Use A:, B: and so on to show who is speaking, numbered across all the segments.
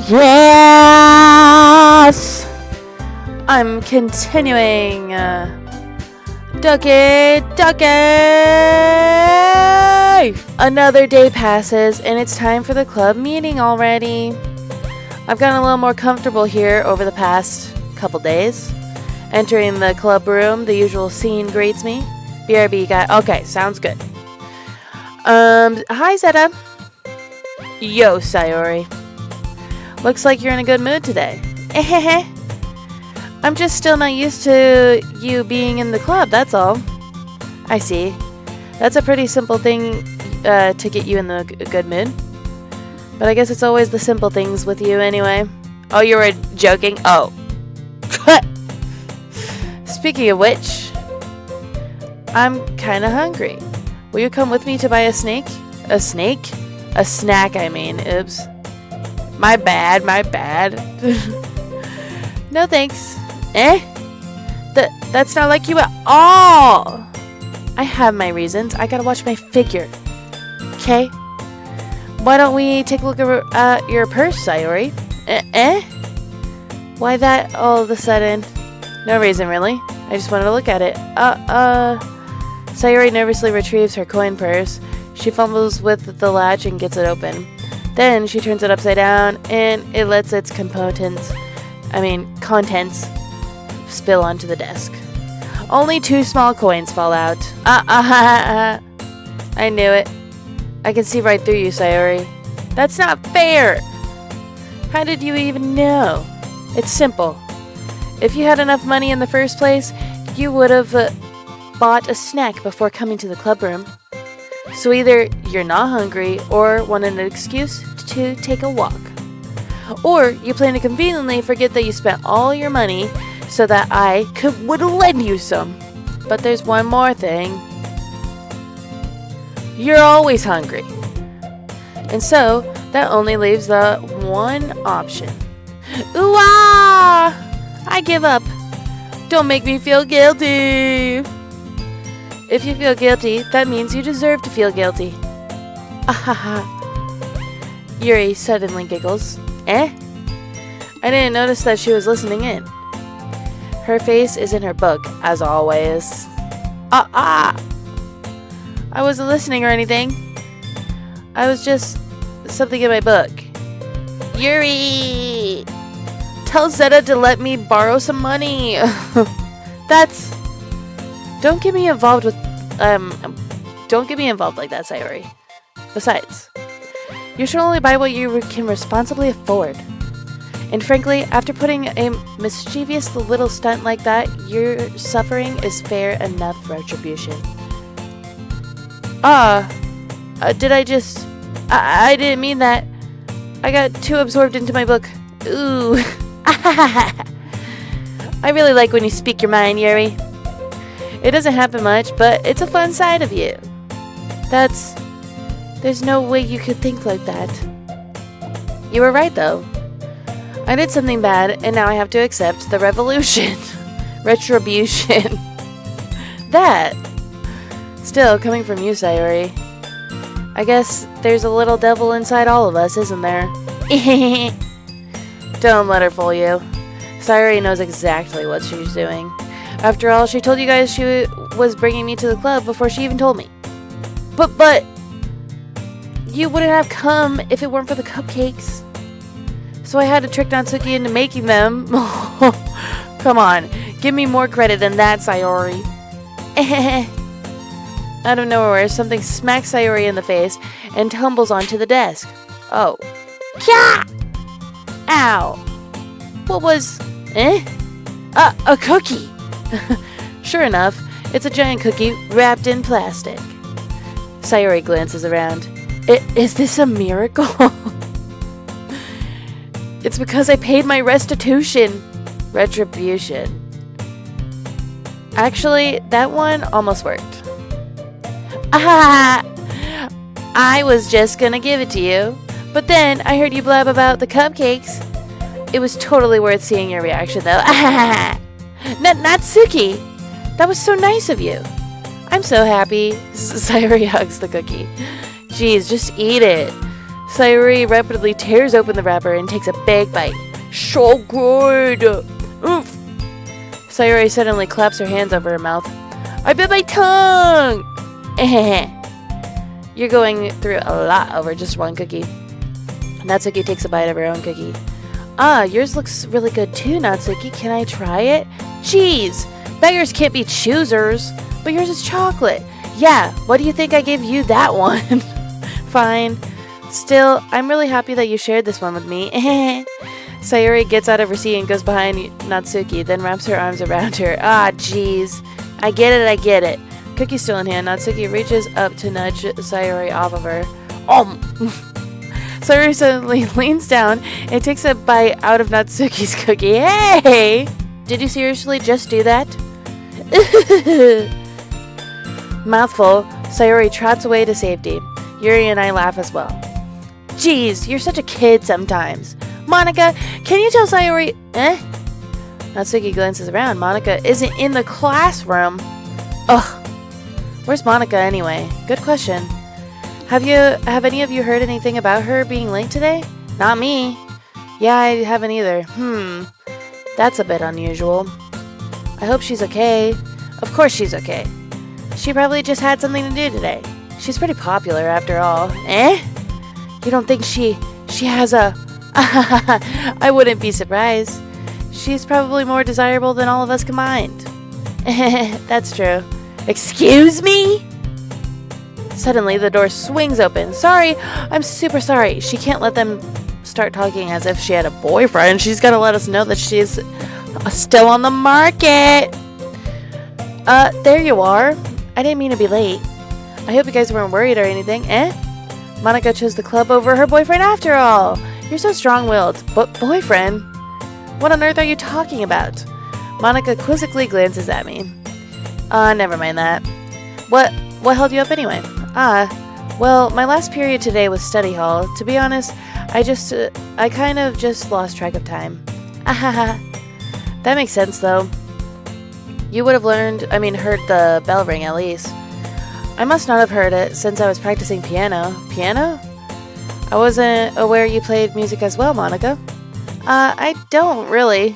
A: Yes! I'm continuing. Ducky! Another day passes, and it's time for the club meeting already. I've gotten a little more comfortable here over the past couple days. Entering the club room, the usual scene greets me. BRB guy. Okay, sounds good. Hi, Zeta. Yo, Sayori. Looks like you're in a good mood today. I'm just still not used to you being in the club, that's all. I see. That's a pretty simple thing to get you in the good mood. But I guess it's always the simple things with you anyway. Oh, you were joking? Oh. Speaking of which, I'm kinda hungry. Will you come with me to buy a snake? A snake? A snack, I mean. Oops. My bad. No thanks. That's not like you at all. I have my reasons. I gotta watch my figure. Okay? Why don't we take a look at your purse, Sayori? Why that all of a sudden? No reason, really. I just wanted to look at it. Sayori nervously retrieves her coin purse. She fumbles with the latch and gets it open. Then she turns it upside down and it lets its contents spill onto the desk. Only 2 small coins fall out. I knew it. I can see right through you, Sayori. That's not fair! How did you even know? It's simple. If you had enough money in the first place, you would have bought a snack before coming to the club room. So either you're not hungry or want an excuse to take a walk. Or you plan to conveniently forget that you spent all your money so that I would lend you some. But there's one more thing. You're always hungry. And so that only leaves the one option. Ooh-ah! I give up. Don't make me feel guilty. If you feel guilty, that means you deserve to feel guilty. Ahaha. Yuri suddenly giggles. I didn't notice that she was listening in. Her face is in her book, as always. I wasn't listening or anything. I was just something in my book. Yuri! Tell Zeta to let me borrow some money. Don't get me involved like that, Sayori. Besides, you should only buy what you can responsibly afford. And frankly, after putting a mischievous little stunt like that, your suffering is fair enough retribution. Did I just... I didn't mean that. I got too absorbed into my book. Ooh. I really like when you speak your mind, Yuri. It doesn't happen much, but it's a fun side of you. There's no way you could think like that. You were right, though. I did something bad, and now I have to accept the retribution. That. Still, coming from you, Sayori. I guess there's a little devil inside all of us, isn't there? Don't let her fool you. Sayori knows exactly what she's doing. After all, she told you guys she was bringing me to the club before she even told me. But you wouldn't have come if it weren't for the cupcakes. So I had to trick Natsuki into making them. Come on, give me more credit than that, Sayori. Out of nowhere, something smacks Sayori in the face and tumbles onto the desk. Oh. Kya! Ow. What was... a cookie. Sure enough, it's a giant cookie wrapped in plastic. Sayori glances around. Is this a miracle? It's because I paid my retribution. Actually, that one almost worked. I was just gonna give it to you, but then I heard you blab about the cupcakes. It was totally worth seeing your reaction, though. Natsuki! That was so nice of you. I'm so happy. Sayori hugs the cookie. Jeez, just eat it. Sayori rapidly tears open the wrapper and takes a big bite. So good! Oof! Sayori suddenly claps her hands over her mouth. I bit my tongue! You're going through a lot over just one cookie. Natsuki takes a bite of her own cookie. Ah, yours looks really good too, Natsuki. Can I try it? Jeez! Beggars can't be choosers! But yours is chocolate. Yeah, what do you think I gave you that one? Fine. Still, I'm really happy that you shared this one with me. Sayori gets out of her seat and goes behind Natsuki, then wraps her arms around her. Ah, jeez. I get it. Cookie still in hand, Natsuki reaches up to nudge Sayori off of her. Sayori suddenly leans down and takes a bite out of Natsuki's cookie. Hey! Did you seriously just do that? Mouthful, Sayori trots away to safety. Yuri and I laugh as well. Jeez, you're such a kid sometimes. Monica, can you tell Sayori... Natsuki glances around. Monica isn't in the classroom. Ugh. Where's Monica anyway? Good question. Have any of you heard anything about her being late today? Not me. Yeah, I haven't either. That's a bit unusual. I hope she's okay. Of course she's okay. She probably just had something to do today. She's pretty popular after all. You don't think she has a... I wouldn't be surprised. She's probably more desirable than all of us combined. That's true. Excuse me? Suddenly, the door swings open. Sorry, I'm super sorry. She can't let them start talking as if she had a boyfriend. She's got to let us know that she's still on the market. There you are. I didn't mean to be late. I hope you guys weren't worried or anything. Monica chose the club over her boyfriend after all. You're so strong-willed. But boyfriend? What on earth are you talking about? Monica quizzically glances at me. Never mind that. What held you up anyway? Well, my last period today was study hall. To be honest, I kind of just lost track of time. That makes sense, though. You would have heard the bell ring at least. I must not have heard it since I was practicing piano. Piano? I wasn't aware you played music as well, Monica. I don't really.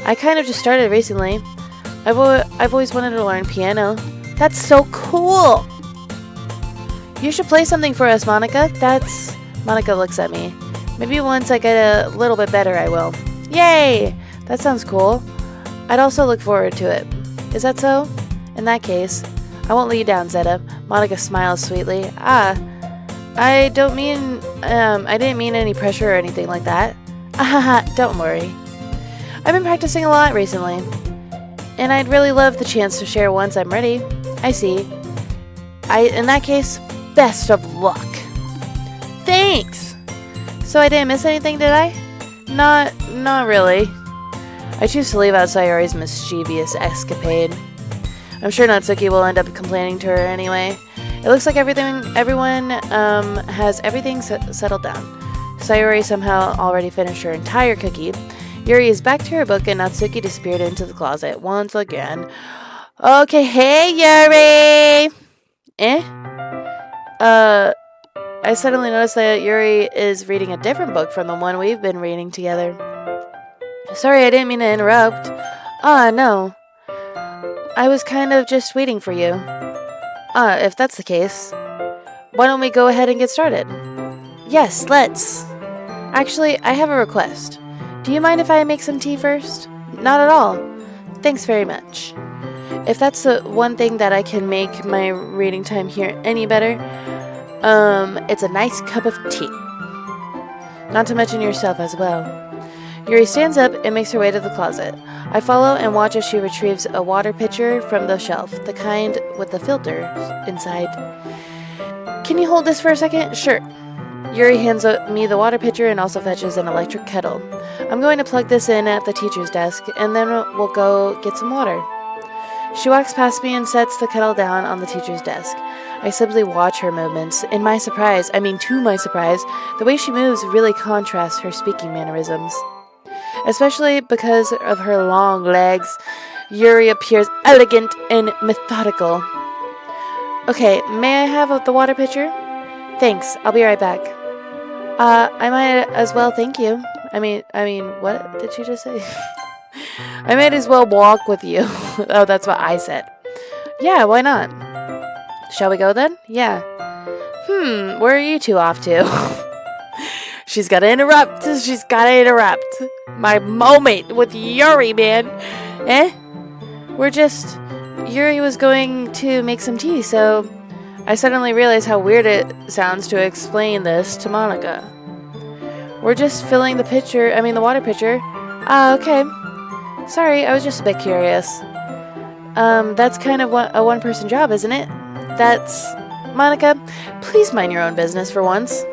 A: I kind of just started recently. I've always wanted to learn piano. That's so cool! You should play something for us, Monica. Monica looks at me. Maybe once I get a little bit better, I will. Yay! That sounds cool. I'd also look forward to it. Is that so? In that case, I won't let you down, Zeta. Monica smiles sweetly. I didn't mean any pressure or anything like that. Don't worry. I've been practicing a lot recently, and I'd really love the chance to share once I'm ready. I see. In that case, best of luck. Thanks! So I didn't miss anything, did I? Not really. I choose to leave out Sayori's mischievous escapade. I'm sure Natsuki will end up complaining to her anyway. It looks like everyone has everything settled down. Sayori somehow already finished her entire cookie. Yuri is back to her book and Natsuki disappeared into the closet once again. Okay, hey Yuri! I suddenly noticed that Yuri is reading a different book from the one we've been reading together. Sorry, I didn't mean to interrupt. No. I was kind of just waiting for you. If that's the case, why don't we go ahead and get started? Yes, let's. Actually, I have a request. Do you mind if I make some tea first? Not at all. Thanks very much. If that's the one thing that I can make my reading time here any better, it's a nice cup of tea. Not to mention yourself as well. Yuri stands up and makes her way to the closet. I follow and watch as she retrieves a water pitcher from the shelf, the kind with the filter inside. Can you hold this for a second? Sure. Yuri hands me the water pitcher and also fetches an electric kettle. I'm going to plug this in at the teacher's desk, and then we'll go get some water. She walks past me and sets the kettle down on the teacher's desk. I simply watch her movements. To my surprise, the way she moves really contrasts her speaking mannerisms. Especially because of her long legs, Yuri appears elegant and methodical. Okay, may I have the water pitcher? Thanks. I'll be right back. I might as well thank you. I mean, what did you just say? I might as well walk with you. Oh, that's what I said. Yeah, why not? Shall we go then? Yeah. Where are you two off to? She's gotta interrupt. She's gotta interrupt. My moment with Yuri, man. Yuri was going to make some tea, so I suddenly realized how weird it sounds to explain this to Monica. We're just filling the water pitcher. Ah, okay. Sorry, I was just a bit curious. That's kind of a one-person job, isn't it? Monica, please mind your own business for once.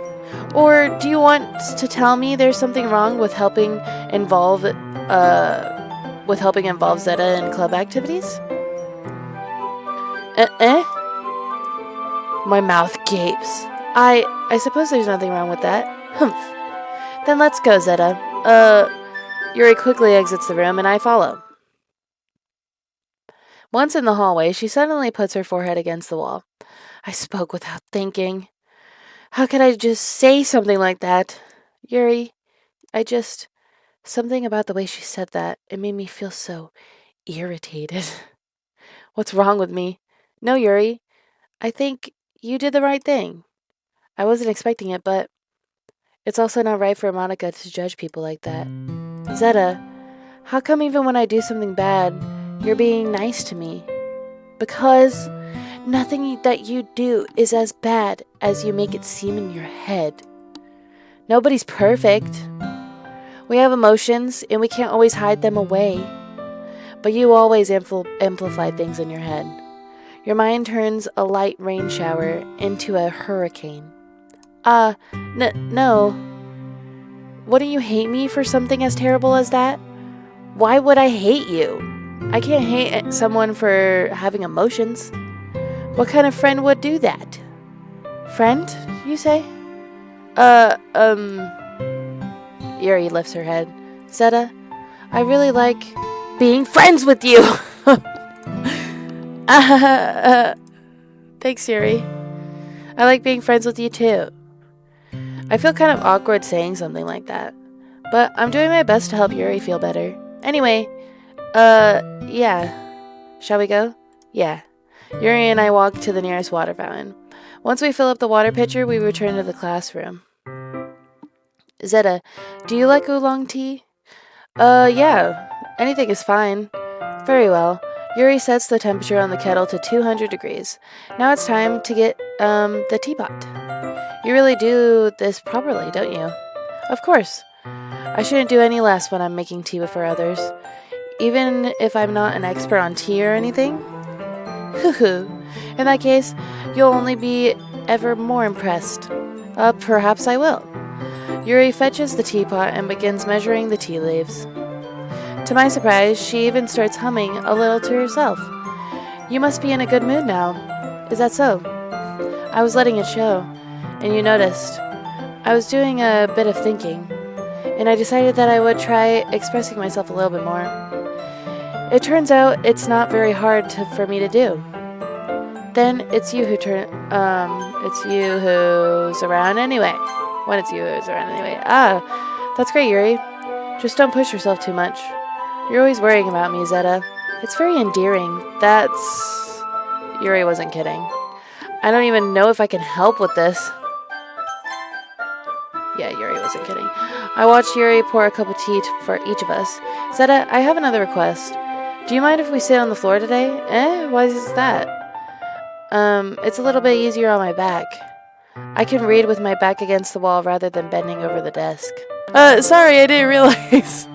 A: Or do you want to tell me there's something wrong with helping involve Zeta in club activities? My mouth gapes. I suppose there's nothing wrong with that. Humph. Then let's go, Zeta. Yuri quickly exits the room and I follow. Once in the hallway, she suddenly puts her forehead against the wall. I spoke without thinking. How could I just say something like that? Yuri, something about the way she said that, it made me feel so irritated. What's wrong with me? No, Yuri, I think you did the right thing. I wasn't expecting it, but it's also not right for Monica to judge people like that. Zeta, how come even when I do something bad, you're being nice to me? Because nothing that you do is as bad as you make it seem in your head. Nobody's perfect. We have emotions, and we can't always hide them away. But you always amplify things in your head. Your mind turns a light rain shower into a hurricane. No. Wouldn't you hate me for something as terrible as that? Why would I hate you? I can't hate someone for having emotions. What kind of friend would do that? Friend, you say? Yuri lifts her head. Zeta, I really like being friends with you. Thanks, Yuri. I like being friends with you too. I feel kind of awkward saying something like that, but I'm doing my best to help Yuri feel better. Anyway, yeah. Shall we go? Yeah. Yuri and I walk to the nearest water fountain. Once we fill up the water pitcher, we return to the classroom. Zeta, do you like oolong tea? Yeah. Anything is fine. Very well. Yuri sets the temperature on the kettle to 200 degrees. Now it's time to get, the teapot. You really do this properly, don't you? Of course. I shouldn't do any less when I'm making tea for others. Even if I'm not an expert on tea or anything. Hoo-hoo. In that case, you'll only be ever more impressed. Perhaps I will. Yuri fetches the teapot and begins measuring the tea leaves. To my surprise, she even starts humming a little to herself. You must be in a good mood now. Is that so? I was letting it show, and you noticed. I was doing a bit of thinking, and I decided that I would try expressing myself a little bit more. It turns out it's not very hard for me to do. Then it's you who's around anyway. When it's you who's around anyway. That's great, Yuri. Just don't push yourself too much. You're always worrying about me, Zeta. It's very endearing. Yuri wasn't kidding. I don't even know if I can help with this. Yeah, Yuri wasn't kidding. I watched Yuri pour a cup of tea for each of us. Zeta, I have another request. Do you mind if we sit on the floor today? Why is that? It's a little bit easier on my back. I can read with my back against the wall rather than bending over the desk. Sorry, I didn't realize.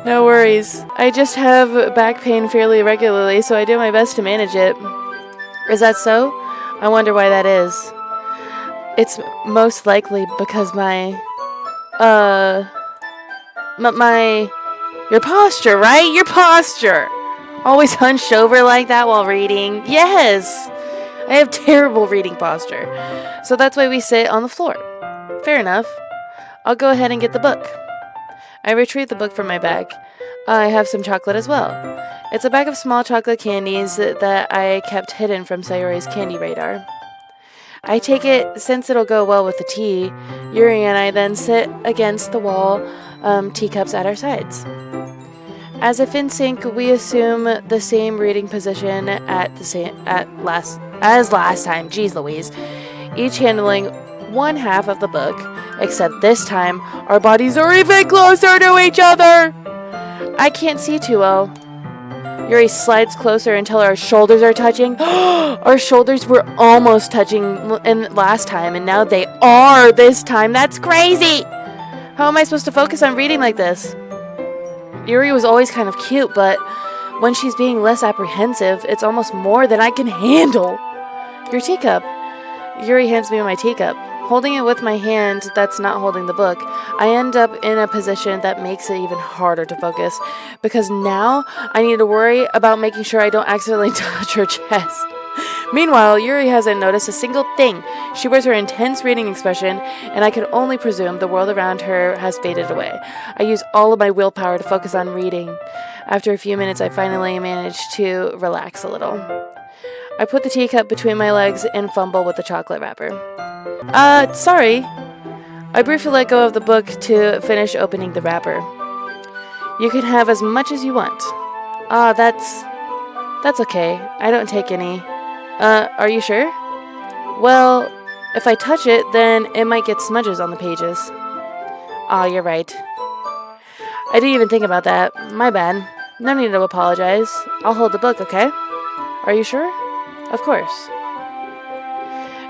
A: No worries. I just have back pain fairly regularly, so I do my best to manage it. Is that so? I wonder why that is. It's most likely because your posture, right? Your posture. Always hunched over like that while reading. Yes! I have terrible reading posture. So that's why we sit on the floor. Fair enough. I'll go ahead and get the book. I retrieve the book from my bag. I have some chocolate as well. It's a bag of small chocolate candies that I kept hidden from Sayori's candy radar. I take it since it'll go well with the tea. Yuri and I then sit against the wall, teacups at our sides. As if in sync, we assume the same reading position as last time. Jeez Louise. Each handling one half of the book, except this time our bodies are even closer to each other. I can't see too well. Yuri slides closer until our shoulders are touching. Our shoulders were almost touching last time, and now they are this time. That's crazy! How am I supposed to focus on reading like this? Yuri was always kind of cute, but when she's being less apprehensive, it's almost more than I can handle. Your teacup. Yuri hands me my teacup. Holding it with my hand that's not holding the book, I end up in a position that makes it even harder to focus, because now I need to worry about making sure I don't accidentally touch her chest. Meanwhile, Yuri hasn't noticed a single thing. She wears her intense reading expression, and I can only presume the world around her has faded away. I use all of my willpower to focus on reading. After a few minutes, I finally manage to relax a little. I put the teacup between my legs and fumble with the chocolate wrapper. Sorry. I briefly let go of the book to finish opening the wrapper. You can have as much as you want. That's okay. I don't take any. Are you sure? Well, if I touch it, then it might get smudges on the pages. You're right. I didn't even think about that. My bad. No need to apologize. I'll hold the book, okay? Are you sure? Of course.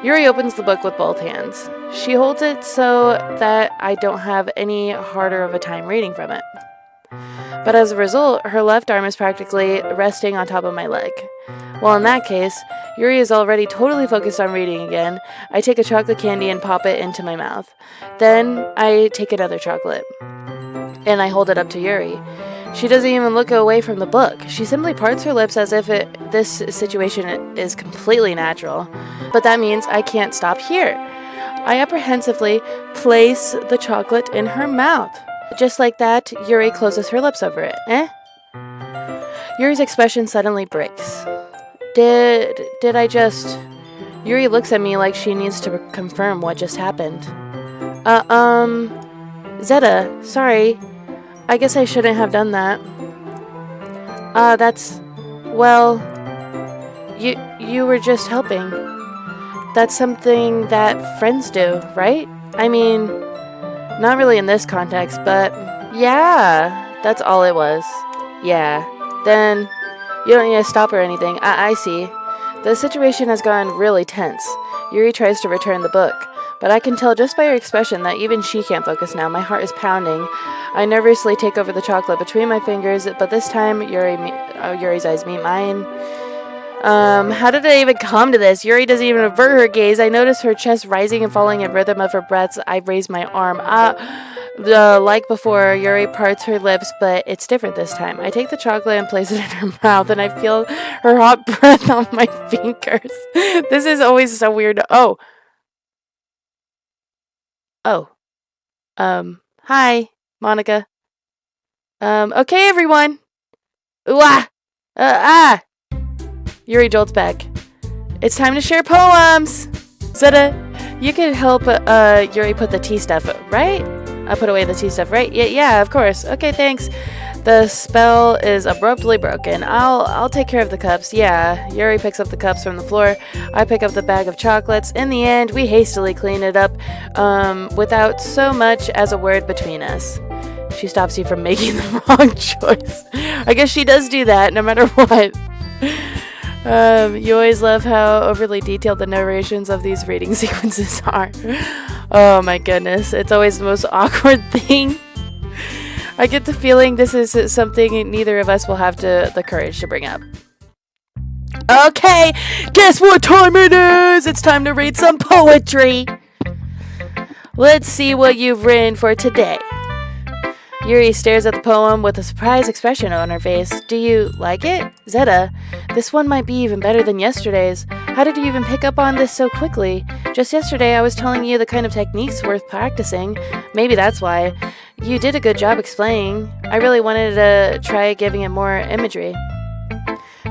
A: Yuri opens the book with both hands. She holds it so that I don't have any harder of a time reading from it. But as a result, her left arm is practically resting on top of my leg. Well, in that case, Yuri is already totally focused on reading again. I take a chocolate candy and pop it into my mouth. Then I take another chocolate, and I hold it up to Yuri. She doesn't even look away from the book. She simply parts her lips as if this situation is completely natural. But that means I can't stop here. I apprehensively place the chocolate in her mouth. Just like that, Yuri closes her lips over it. Yuri's expression suddenly breaks. Did I just... Yuri looks at me like she needs to confirm what just happened. Zeta, sorry. I guess I shouldn't have done that. Well, you were just helping. That's something that friends do, right? I mean, not really in this context, but yeah, that's all it was. Yeah, then you don't need to stop or anything. I see. The situation has gone really tense. Yuri tries to return the book, but I can tell just by her expression that even she can't focus now. My heart is pounding. I nervously take over the chocolate between my fingers, but this time Yuri's eyes meet mine. How did I even come to this? Yuri doesn't even avert her gaze. I notice her chest rising and falling in rhythm of her breaths. I raise my arm. Like before, Yuri parts her lips, but it's different this time. I take the chocolate and place it in her mouth, and I feel her hot breath on my fingers. This is always so weird. Hi, Monica. Okay, everyone. Yuri jolts back. It's time to share poems. Zeta, you could help Yuri put the tea stuff, right? I put away the tea stuff, right? Yeah, of course. Okay, thanks. The spell is abruptly broken. I'll take care of the cups. Yeah, Yuri picks up the cups from the floor. I pick up the bag of chocolates. In the end, we hastily clean it up without so much as a word between us. She stops you from making the wrong choice. I guess she does do that no matter what. You always love how overly detailed the narrations of these reading sequences are. Oh my goodness, it's always the most awkward thing. I get the feeling this is something neither of us will have the courage to bring up. Okay, guess what time it is? It's time to read some poetry. Let's see what you've written for today. Yuri stares at the poem with a surprised expression on her face. Do you like it? Zeta, this one might be even better than yesterday's. How did you even pick up on this so quickly? Just yesterday I was telling you the kind of techniques worth practicing. Maybe that's why. You did a good job explaining. I really wanted to try giving it more imagery.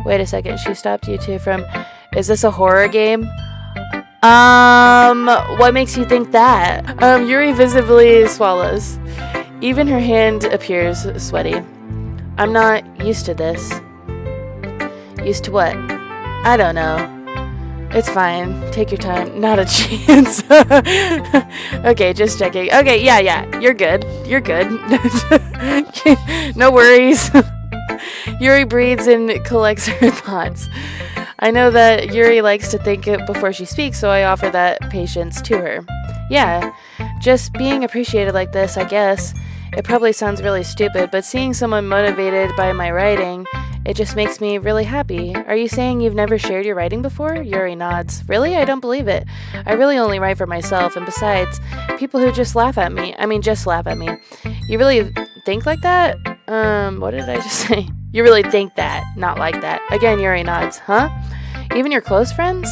A: Wait a second, she stopped you two from... Is this a horror game? What makes you think that? Yuri visibly swallows. Even her hand appears sweaty. I'm not used to this. Used to what? I don't know. It's fine. Take your time. Not a chance. Okay, just checking. Okay, yeah. You're good. You're good. No worries. Yuri breathes and collects her thoughts. I know that Yuri likes to think it before she speaks, so I offer that patience to her. Yeah, just being appreciated like this, I guess. It probably sounds really stupid, but seeing someone motivated by my writing, it just makes me really happy. Are you saying you've never shared your writing before? Yuri nods. Really? I don't believe it. I really only write for myself, and besides, people who just laugh at me. You really think like that? What did I just say? You really think that, not like that. Again, Yuri nods. Huh? Even your close friends?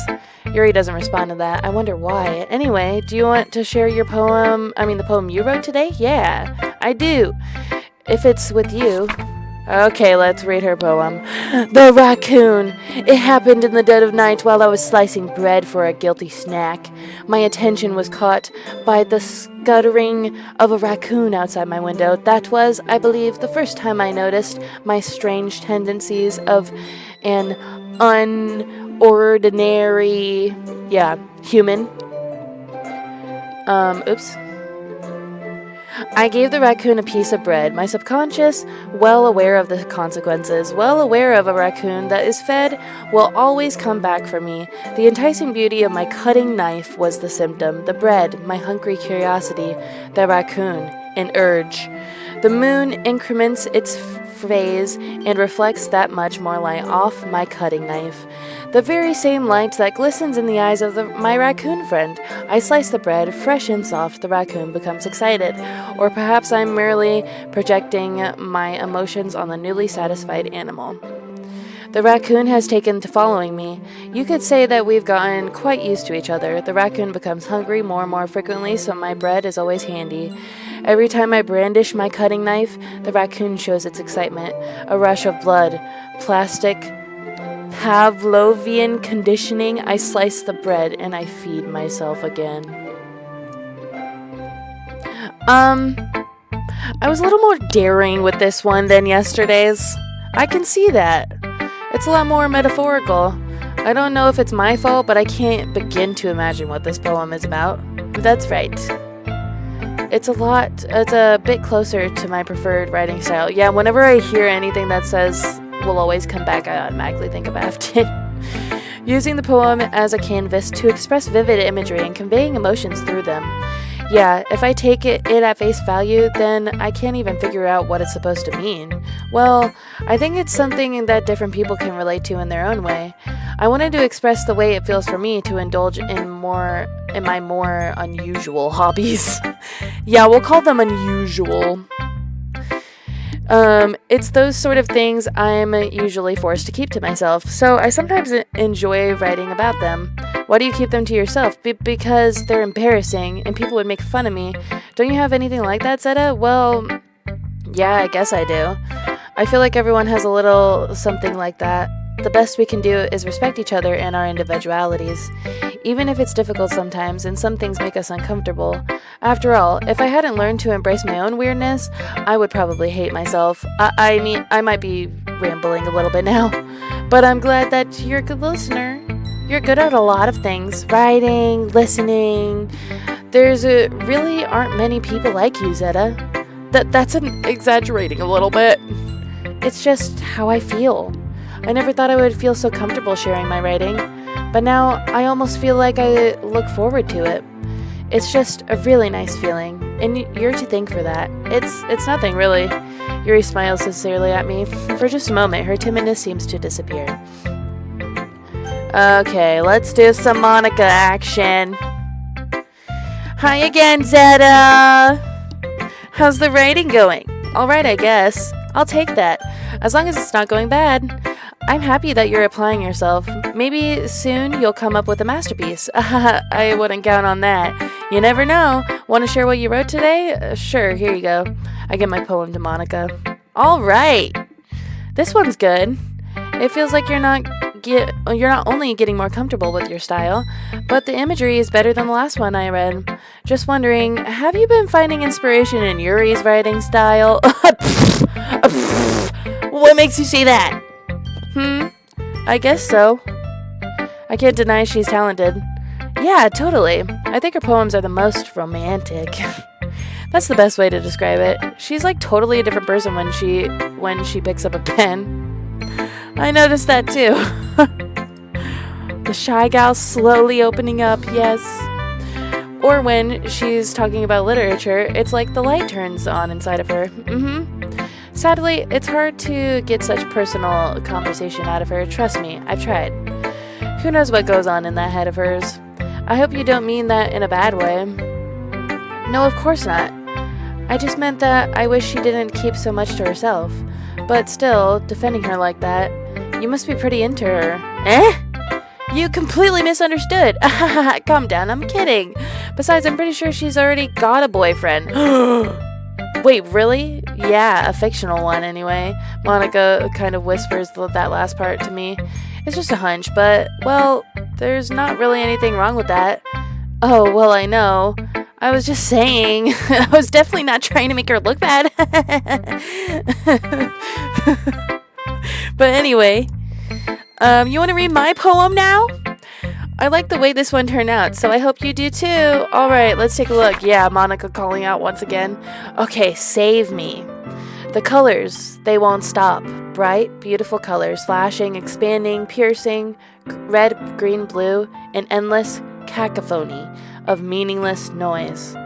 A: Yuri doesn't respond to that. I wonder why. Anyway, do you want to share your poem? The poem you wrote today? Yeah, I do. If it's with you. Okay, let's read her poem. The Raccoon. It happened in the dead of night while I was slicing bread for a guilty snack. My attention was caught by the scuttering of a raccoon outside my window. That was, I believe, the first time I noticed my strange tendencies of an unordinary, human. Oops. I gave the raccoon a piece of bread. My subconscious, well aware of the consequences, well aware of a raccoon that is fed, will always come back for me. The enticing beauty of my cutting knife was the symptom. The bread, my hungry curiosity. The raccoon, an urge. The moon increments its phase and reflects that much more light off my cutting knife. The very same light that glistens in the eyes of my raccoon friend. I slice the bread, fresh and soft. The raccoon becomes excited. Or perhaps I'm merely projecting my emotions on the newly satisfied animal. The raccoon has taken to following me. You could say that we've gotten quite used to each other. The raccoon becomes hungry more and more frequently, so my bread is always handy. Every time I brandish my cutting knife, the raccoon shows its excitement. A rush of blood. Plastic. Pavlovian conditioning. I slice the bread and I feed myself again. I was a little more daring with this one than yesterday's. I can see that. It's a lot more metaphorical. I don't know if it's my fault, but I can't begin to imagine what this poem is about. That's right. It's a bit closer to my preferred writing style. Yeah, whenever I hear anything that says will always come back, I automatically think of Afton. Using the poem as a canvas to express vivid imagery and conveying emotions through them. Yeah, if I take it at face value, then I can't even figure out what it's supposed to mean. Well, I think it's something that different people can relate to in their own way. I wanted to express the way it feels for me to indulge in my more unusual hobbies. Yeah, we'll call them unusual. It's those sort of things I'm usually forced to keep to myself, so I sometimes enjoy writing about them. Why do you keep them to yourself? Because they're embarrassing, and people would make fun of me. Don't you have anything like that, Zeta? Well, yeah, I guess I do. I feel like everyone has a little something like that. The best we can do is respect each other and our individualities, even if it's difficult sometimes and some things make us uncomfortable. After all, if I hadn't learned to embrace my own weirdness, I would probably hate myself. I might be rambling a little bit now, but I'm glad that you're a good listener. You're good at a lot of things. Writing, listening. There's really aren't many people like you, Zeta. That's exaggerating a little bit. It's just how I feel. I never thought I would feel so comfortable sharing my writing, but now I almost feel like I look forward to it. It's just a really nice feeling, and you're to thank for that. It's nothing, really. Yuri smiles sincerely at me. For just a moment, her timidness seems to disappear. Okay, let's do some Monica action. Hi again, Zeta! How's the writing going? Alright, I guess. I'll take that. As long as it's not going bad. I'm happy that you're applying yourself. Maybe soon you'll come up with a masterpiece. I wouldn't count on that. You never know. Want to share what you wrote today? Sure, here you go. I give my poem to Monica. All right. This one's good. It feels like you're not only getting more comfortable with your style, but the imagery is better than the last one I read. Just wondering, have you been finding inspiration in Yuri's writing style? What makes you say that? I guess so. I can't deny she's talented. Yeah, totally. I think her poems are the most romantic. That's the best way to describe it. She's like totally a different person when she picks up a pen. I noticed that too. The shy gal slowly opening up, yes. Or when she's talking about literature, it's like the light turns on inside of her. Sadly, it's hard to get such personal conversation out of her. Trust me, I've tried. Who knows what goes on in that head of hers? I hope you don't mean that in a bad way. No, of course not. I just meant that I wish she didn't keep so much to herself. But still, defending her like that, you must be pretty into her. Eh? You completely misunderstood. Calm down, I'm kidding. Besides, I'm pretty sure she's already got a boyfriend. Wait, really? Yeah, a fictional one anyway. Monica kind of whispers that last part to me. It's just a hunch, but, well, there's not really anything wrong with that. Oh, well, I know. I was just saying. I was definitely not trying to make her look bad. But anyway, you want to read my poem now? I like the way this one turned out, so I hope you do too. Alright, let's take a look. Yeah, Monica calling out once again. Okay, save me. The colors, they won't stop. Bright, beautiful colors, flashing, expanding, piercing, red, green, blue, an endless cacophony of meaningless noise.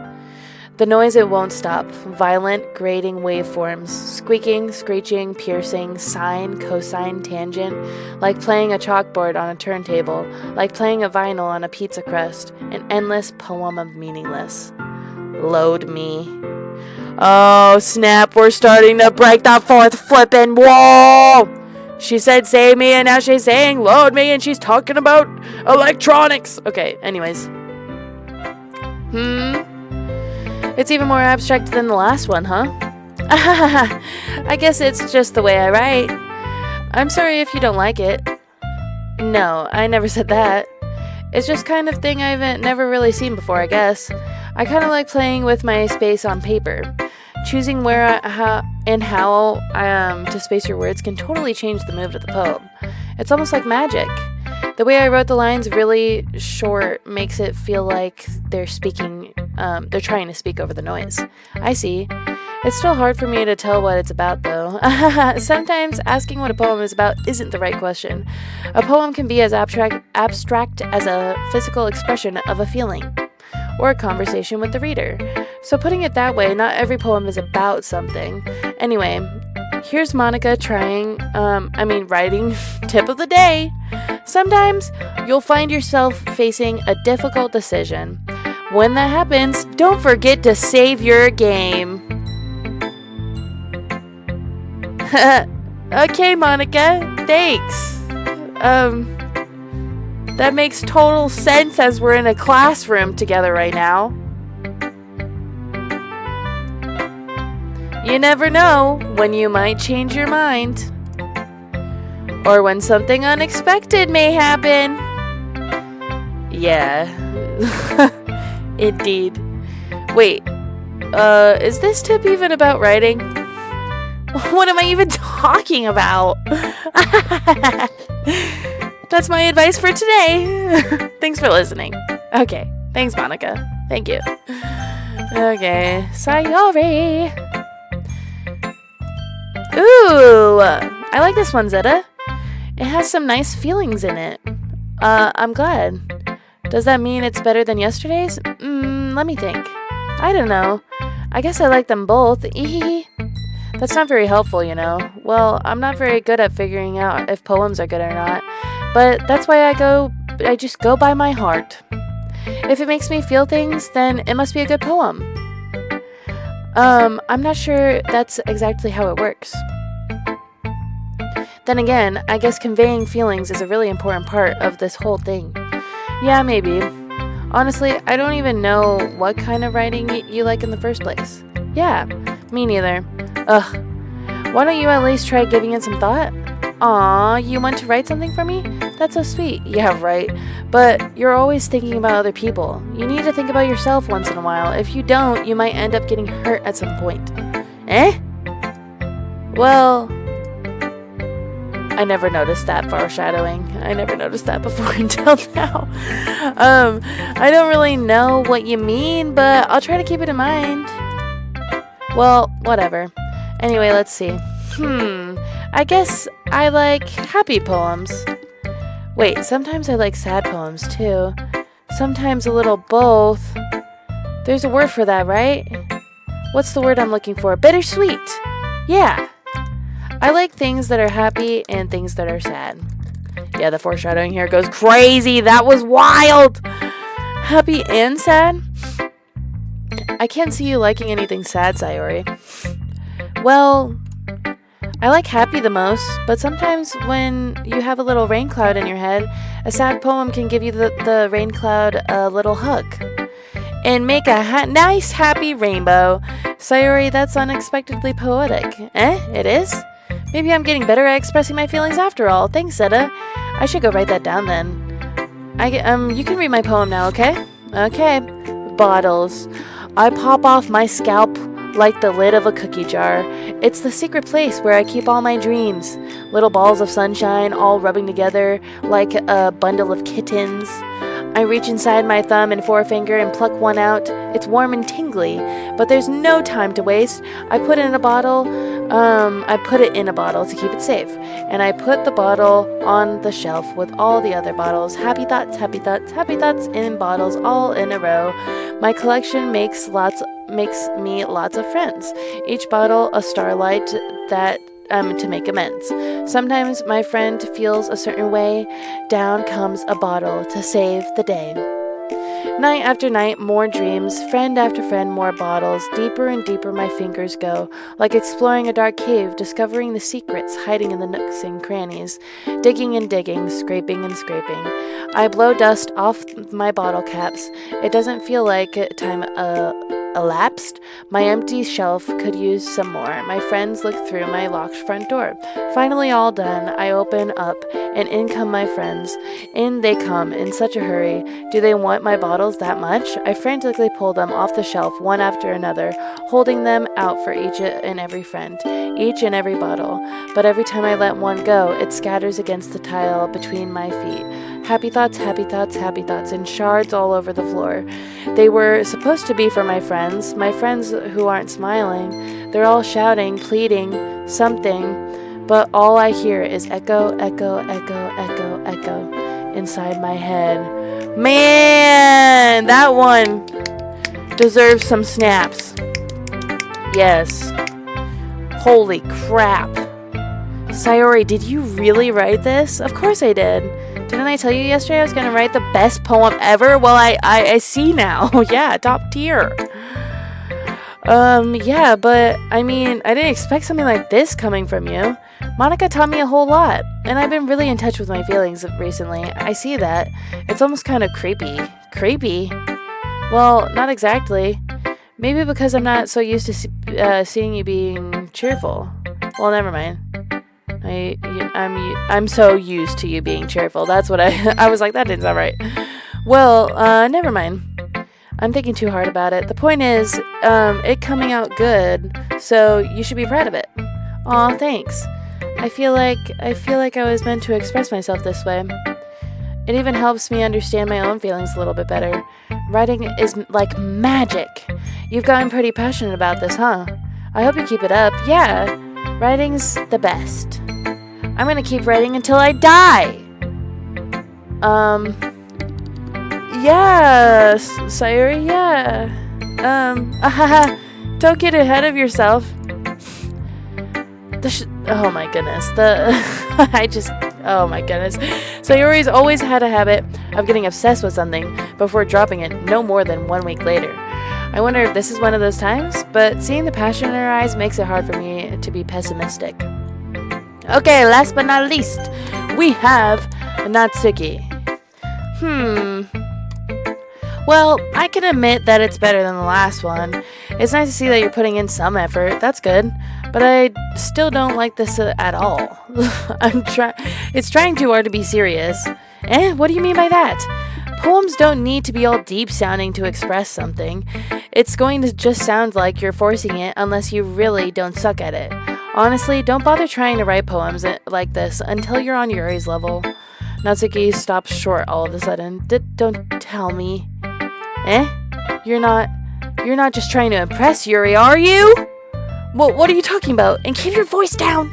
A: The noise, it won't stop. Violent, grating waveforms, squeaking, screeching, piercing, sine, cosine, tangent, like playing a chalkboard on a turntable, like playing a vinyl on a pizza crust, an endless poem of meaningless. Load me. Oh, snap, we're starting to break the fourth flippin' wall! She said save me, and now she's saying load me, and she's talking about electronics. Okay, anyways. It's even more abstract than the last one, huh? I guess it's just the way I write. I'm sorry if you don't like it. No, I never said that. It's just kind of thing I've never really seen before, I guess. I kind of like playing with my space on paper. Choosing where, how to space your words can totally change the mood of the poem. It's almost like magic. The way I wrote the lines really short makes it feel like they're trying to speak over the noise. I see. It's still hard for me to tell what it's about, though. Sometimes asking what a poem is about isn't the right question. A poem can be as abstract as a physical expression of a feeling, or a conversation with the reader. So putting it that way, not every poem is about something. Anyway, here's Monica writing tip of the day. Sometimes you'll find yourself facing a difficult decision. When that happens, don't forget to save your game. Okay, Monica, thanks. That makes total sense as we're in a classroom together right now. You never know when you might change your mind. Or when something unexpected may happen. Yeah. Indeed. Wait, is this tip even about writing? What am I even talking about? That's my advice for today. Thanks for listening. Okay, thanks, Monica. Thank you. Okay, Sayori. Ooh, I like this one, Zeta. It has some nice feelings in it. I'm glad. Does that mean it's better than yesterday's? Let me think. I don't know. I guess I like them both. That's not very helpful, you know. Well, I'm not very good at figuring out if poems are good or not. But that's why I just go by my heart. If it makes me feel things, then it must be a good poem. I'm not sure that's exactly how it works. Then again, I guess conveying feelings is a really important part of this whole thing. Yeah, maybe. Honestly, I don't even know what kind of writing you like in the first place. Yeah, me neither. Ugh. Why don't you at least try giving it some thought? Aw, you want to write something for me? That's so sweet. Yeah, right. But you're always thinking about other people. You need to think about yourself once in a while. If you don't, you might end up getting hurt at some point. Eh? Well, I never noticed that foreshadowing. I never noticed that before until now. I don't really know what you mean, but I'll try to keep it in mind. Well, whatever. Anyway, let's see. I guess I like happy poems. Wait, sometimes I like sad poems too. Sometimes a little both. There's a word for that, right? What's the word I'm looking for? Bittersweet. Yeah. I like things that are happy and things that are sad. Yeah, the foreshadowing here goes crazy. That was wild. Happy and sad? I can't see you liking anything sad, Sayori. Well, I like happy the most, but sometimes when you have a little rain cloud in your head, a sad poem can give you the rain cloud a little hug. And make a nice happy rainbow. Sayori, that's unexpectedly poetic. It is? Maybe I'm getting better at expressing my feelings after all. Thanks, Zeta. I should go write that down then. You can read my poem now, okay? Okay. Bottles. I pop off my scalp like the lid of a cookie jar. It's the secret place where I keep all my dreams. Little balls of sunshine all rubbing together like a bundle of kittens. I reach inside my thumb and forefinger and pluck one out. It's warm and tingly, but there's no time to waste. I put it in a bottle to keep it safe, and I put the bottle on the shelf with all the other bottles. Happy thoughts, happy thoughts, happy thoughts in bottles all in a row. My collection makes me lots of friends. Each bottle a starlight that to make amends. Sometimes my friend feels a certain way. Down comes a bottle to save the day. Night after night, more dreams. Friend after friend, more bottles. Deeper and deeper my fingers go, like exploring a dark cave, discovering the secrets hiding in the nooks and crannies. Digging and digging, scraping and scraping. I blow dust off my bottle caps. It doesn't feel like time elapsed. My empty shelf could use some more. My friends look through my locked front door. Finally all done, I open up, and in come my friends. In they come, in such a hurry. Do they want my bottles that much? I frantically pull them off the shelf, one after another, holding them out for each and every friend, each and every bottle. But every time I let one go, it scatters against the tile between my feet. Happy thoughts, happy thoughts, happy thoughts, in shards all over the floor. They were supposed to be for my friends who aren't smiling. They're all shouting, pleading, something, but all I hear is echo, echo, echo, echo, echo inside my head. Man, that one deserves some snaps. Yes. Holy crap. Sayori, did you really write this? Of course I did. Didn't I tell you yesterday I was going to write the best poem ever? Well, I see now. Yeah, top tier. Yeah, but, I mean, I didn't expect something like this coming from you. Monica taught me a whole lot, and I've been really in touch with my feelings recently. I see that. It's almost kind of creepy. Creepy? Well, not exactly. Maybe because I'm not so used to seeing you being cheerful. Well, never mind. I'm so used to you being cheerful. That's what I was like, that didn't sound right. Well, never mind. I'm thinking too hard about it. The point is, it coming out good, so you should be proud of it. Aw, thanks. I feel like I was meant to express myself this way. It even helps me understand my own feelings a little bit better. Writing is like magic. You've gotten pretty passionate about this, huh? I hope you keep it up. Yeah, writing's the best. I'm gonna keep writing until I die. Yeah, Sayori, yeah. Don't get ahead of yourself. Oh my goodness. Oh my goodness. Sayori's always had a habit of getting obsessed with something before dropping it no more than 1 week later. I wonder if this is one of those times, but seeing the passion in her eyes makes it hard for me to be pessimistic. Okay, last but not least, we have Natsuki. Well, I can admit that it's better than the last one. It's nice to see that you're putting in some effort. That's good. But I still don't like this at all. It's trying too hard to be serious. What do you mean by that? Poems don't need to be all deep sounding to express something. It's going to just sound like you're forcing it unless you really don't suck at it. Honestly, don't bother trying to write poems like this until you're on Yuri's level. Natsuki stops short all of a sudden. Don't tell me. You're not just trying to impress Yuri, are you? What are you talking about? And keep your voice down.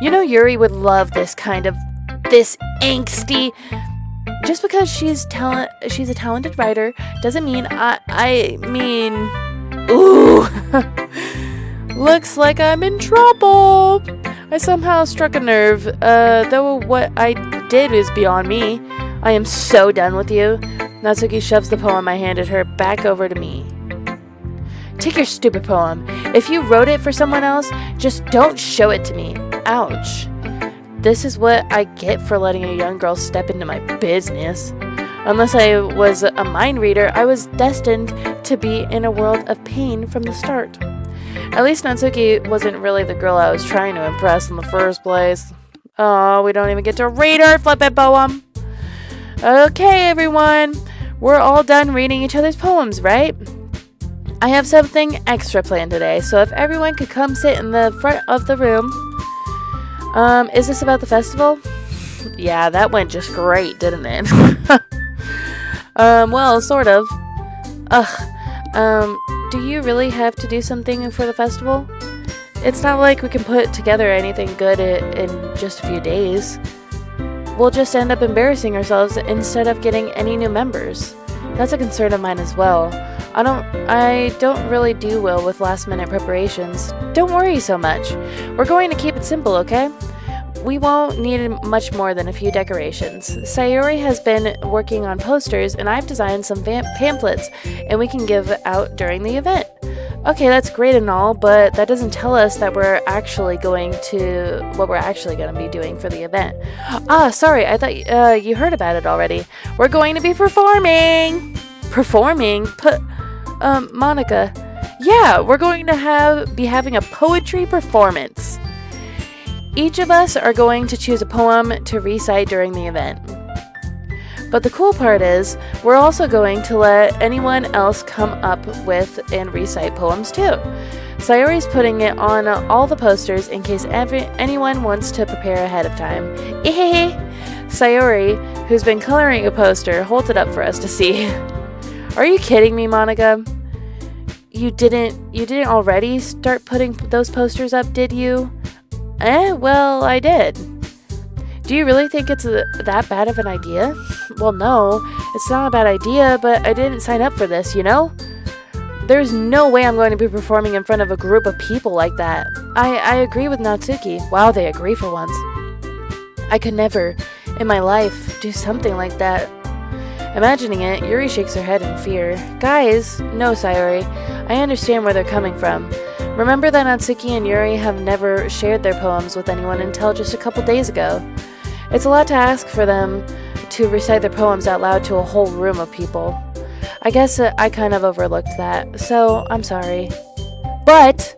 A: You know Yuri would love this angsty. Just because she's a talented writer doesn't mean I mean, ooh. Looks like I'm in trouble. I somehow struck a nerve, though what I did is beyond me. I am so done with you. Natsuki shoves the poem I handed her back over to me. Take your stupid poem. If you wrote it for someone else, just don't show it to me. Ouch. This is what I get for letting a young girl step into my business. Unless I was a mind reader, I was destined to be in a world of pain from the start. At least Natsuki wasn't really the girl I was trying to impress in the first place. Oh, we don't even get to read her flippin' poem. Okay, everyone. We're all done reading each other's poems, right? I have something extra planned today, so if everyone could come sit in the front of the room. Is this about the festival? Yeah, that went just great, didn't it? Well, sort of. Do you really have to do something for the festival? It's not like we can put together anything good in just a few days. We'll just end up embarrassing ourselves instead of getting any new members. That's a concern of mine as well. I don't really do well with last-minute preparations. Don't worry so much. We're going to keep it simple, okay? We won't need much more than a few decorations. Sayori has been working on posters, and I've designed some pamphlets, and we can give out during the event. Okay, that's great and all, but that doesn't tell us that what we're actually going to be doing for the event. Sorry, I thought you heard about it already. We're going to be performing! Performing? Monica. Yeah, we're going to be having a poetry performance. Each of us are going to choose a poem to recite during the event. But the cool part is, we're also going to let anyone else come up with and recite poems too. Sayori's putting it on all the posters in case anyone wants to prepare ahead of time. Sayori, who's been coloring a poster, holds it up for us to see. Are you kidding me, Monica? You didn't already start putting those posters up, did you? Well, I did. Do you really think it's that bad of an idea? Well, no, it's not a bad idea, but I didn't sign up for this, you know? There's no way I'm going to be performing in front of a group of people like that. I agree with Natsuki. Wow, they agree for once. I could never, in my life, do something like that. Imagining it, Yuri shakes her head in fear. Guys, no, Sayori. I understand where they're coming from. Remember that Natsuki and Yuri have never shared their poems with anyone until just a couple days ago. It's a lot to ask for them to recite their poems out loud to a whole room of people. I guess I kind of overlooked that, so I'm sorry. But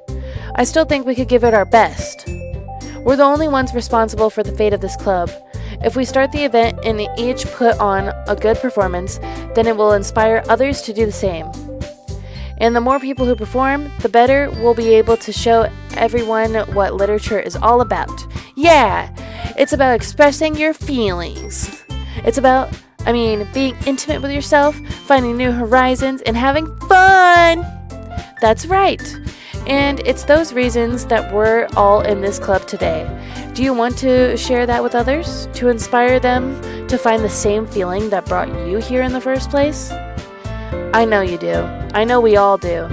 A: I still think we could give it our best. We're the only ones responsible for the fate of this club. If we start the event and each put on a good performance, then it will inspire others to do the same. And the more people who perform, the better we'll be able to show everyone what literature is all about. Yeah, it's about expressing your feelings. It's about, being intimate with yourself, finding new horizons, and having fun. That's right. And it's those reasons that we're all in this club today. Do you want to share that with others? To inspire them to find the same feeling that brought you here in the first place? I know you do. I know we all do.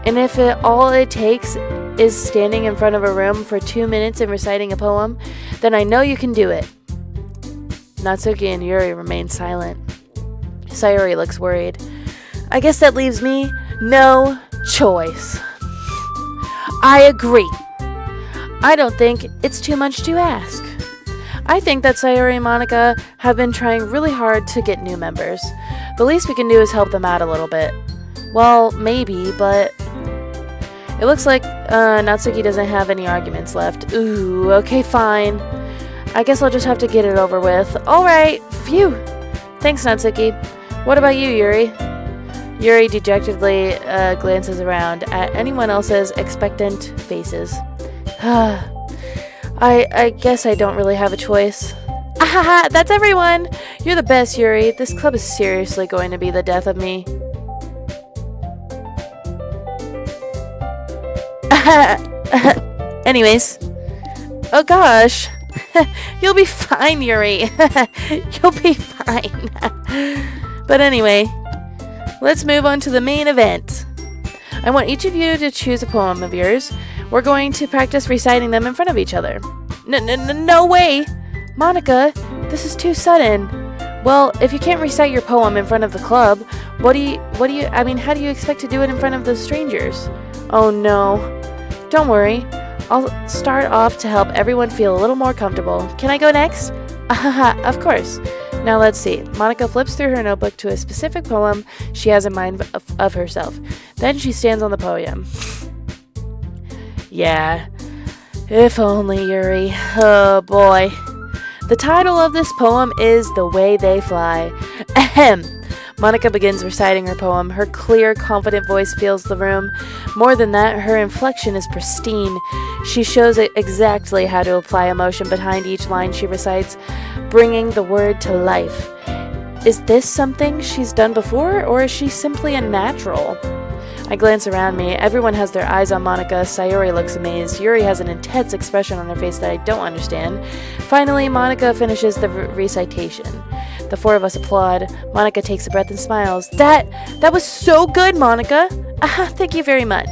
A: And if all it takes is standing in front of a room for 2 minutes and reciting a poem, then I know you can do it. Natsuki and Yuri remain silent. Sayori looks worried. I guess that leaves me no choice. I agree. I don't think it's too much to ask. I think that Sayori and Monica have been trying really hard to get new members. The least we can do is help them out a little bit. Well, maybe, but it looks like Natsuki doesn't have any arguments left. Ooh, okay, fine. I guess I'll just have to get it over with. Alright, phew. Thanks, Natsuki. What about you, Yuri? Yuri dejectedly glances around at anyone else's expectant faces. I guess I don't really have a choice. Ahaha, that's everyone! You're the best, Yuri. This club is seriously going to be the death of me. Anyways. Oh gosh. You'll be fine, Yuri. You'll be fine. But anyway, let's move on to the main event. I want each of you to choose a poem of yours. We're going to practice reciting them in front of each other. No way! Monica, this is too sudden. Well, if you can't recite your poem in front of the club, how do you expect to do it in front of the strangers? Oh no. Don't worry. I'll start off to help everyone feel a little more comfortable. Can I go next? Of course. Now let's see. Monica flips through her notebook to a specific poem she has in mind of herself. Then she stands on the podium. Yeah. If only, Yuri. Oh boy. The title of this poem is The Way They Fly. Ahem. Monica begins reciting her poem. Her clear, confident voice fills the room. More than that, her inflection is pristine. She shows exactly how to apply emotion behind each line she recites, bringing the word to life. Is this something she's done before, or is she simply a natural? I glance around me. Everyone has their eyes on Monica. Sayori looks amazed. Yuri has an intense expression on her face that I don't understand. Finally, Monica finishes the recitation. The four of us applaud. Monica takes a breath and smiles. That was so good, Monica! Thank you very much.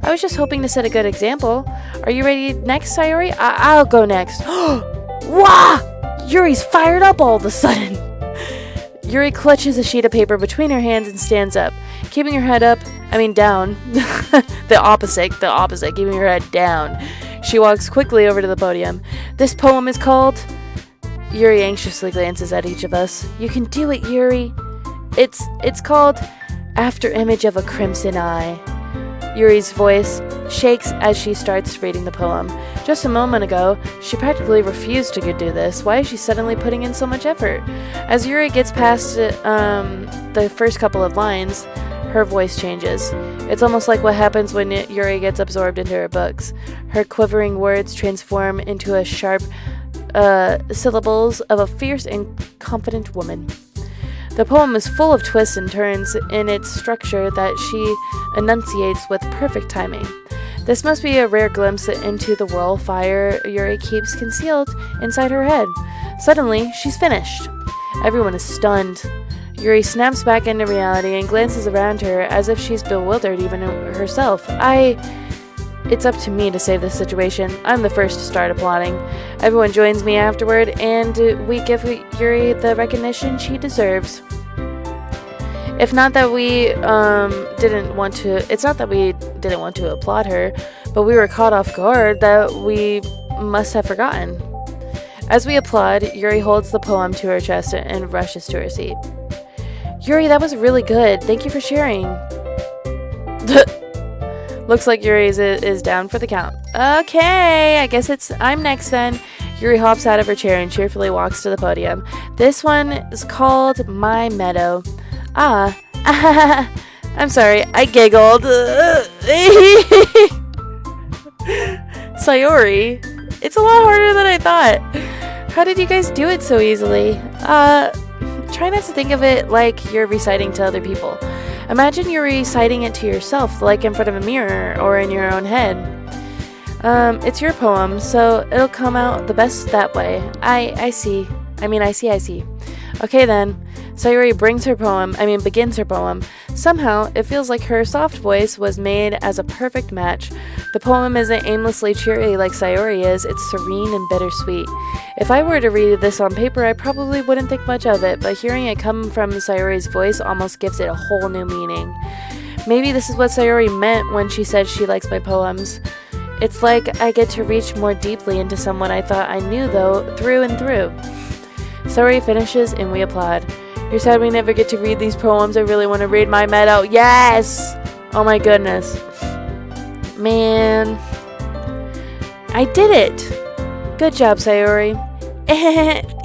A: I was just hoping to set a good example. Are you ready next, Sayori? I'll go next. Wah! Yuri's fired up all of a sudden. Yuri clutches a sheet of paper between her hands and stands up, keeping her head down. the opposite, keeping her head down. She walks quickly over to the podium. This poem is called... Yuri anxiously glances at each of us. You can do it, Yuri. It's called After Image of a Crimson Eye. Yuri's voice shakes as she starts reading the poem. Just a moment ago, she practically refused to do this. Why is she suddenly putting in so much effort? As Yuri gets past the first couple of lines, her voice changes. It's almost like what happens when Yuri gets absorbed into her books. Her quivering words transform into a sharp syllables of a fierce and confident woman. The poem is full of twists and turns in its structure that she enunciates with perfect timing. This must be a rare glimpse into the whirl fire Yuri keeps concealed inside her head. Suddenly, she's finished. Everyone is stunned. Yuri snaps back into reality and glances around her as if she's bewildered even herself. It's up to me to save this situation. I'm the first to start applauding. Everyone joins me afterward, and we give Yuri the recognition she deserves. It's not that we didn't want to applaud her, but we were caught off guard that we must have forgotten. As we applaud, Yuri holds the poem to her chest and rushes to her seat. Yuri, that was really good. Thank you for sharing. Looks like Yuri is down for the count. Okay, I guess I'm next then. Yuri hops out of her chair and cheerfully walks to the podium. This one is called My Meadow. I'm sorry, I giggled. Sayori, it's a lot harder than I thought. How did you guys do it so easily? Try not to think of it like you're reciting to other people. Imagine you're reciting it to yourself, like in front of a mirror or in your own head. It's your poem, so it'll come out the best that way. I see. Okay then. Sayori begins her poem. Somehow, it feels like her soft voice was made as a perfect match. The poem isn't aimlessly cheery like Sayori is, it's serene and bittersweet. If I were to read this on paper, I probably wouldn't think much of it, but hearing it come from Sayori's voice almost gives it a whole new meaning. Maybe this is what Sayori meant when she said she likes my poems. It's like I get to reach more deeply into someone I thought I knew, though, through and through. Sayori finishes and we applaud. You're sad we never get to read these poems. I really want to read my Meadow. Yes! Oh my goodness. Man. I did it! Good job, Sayori.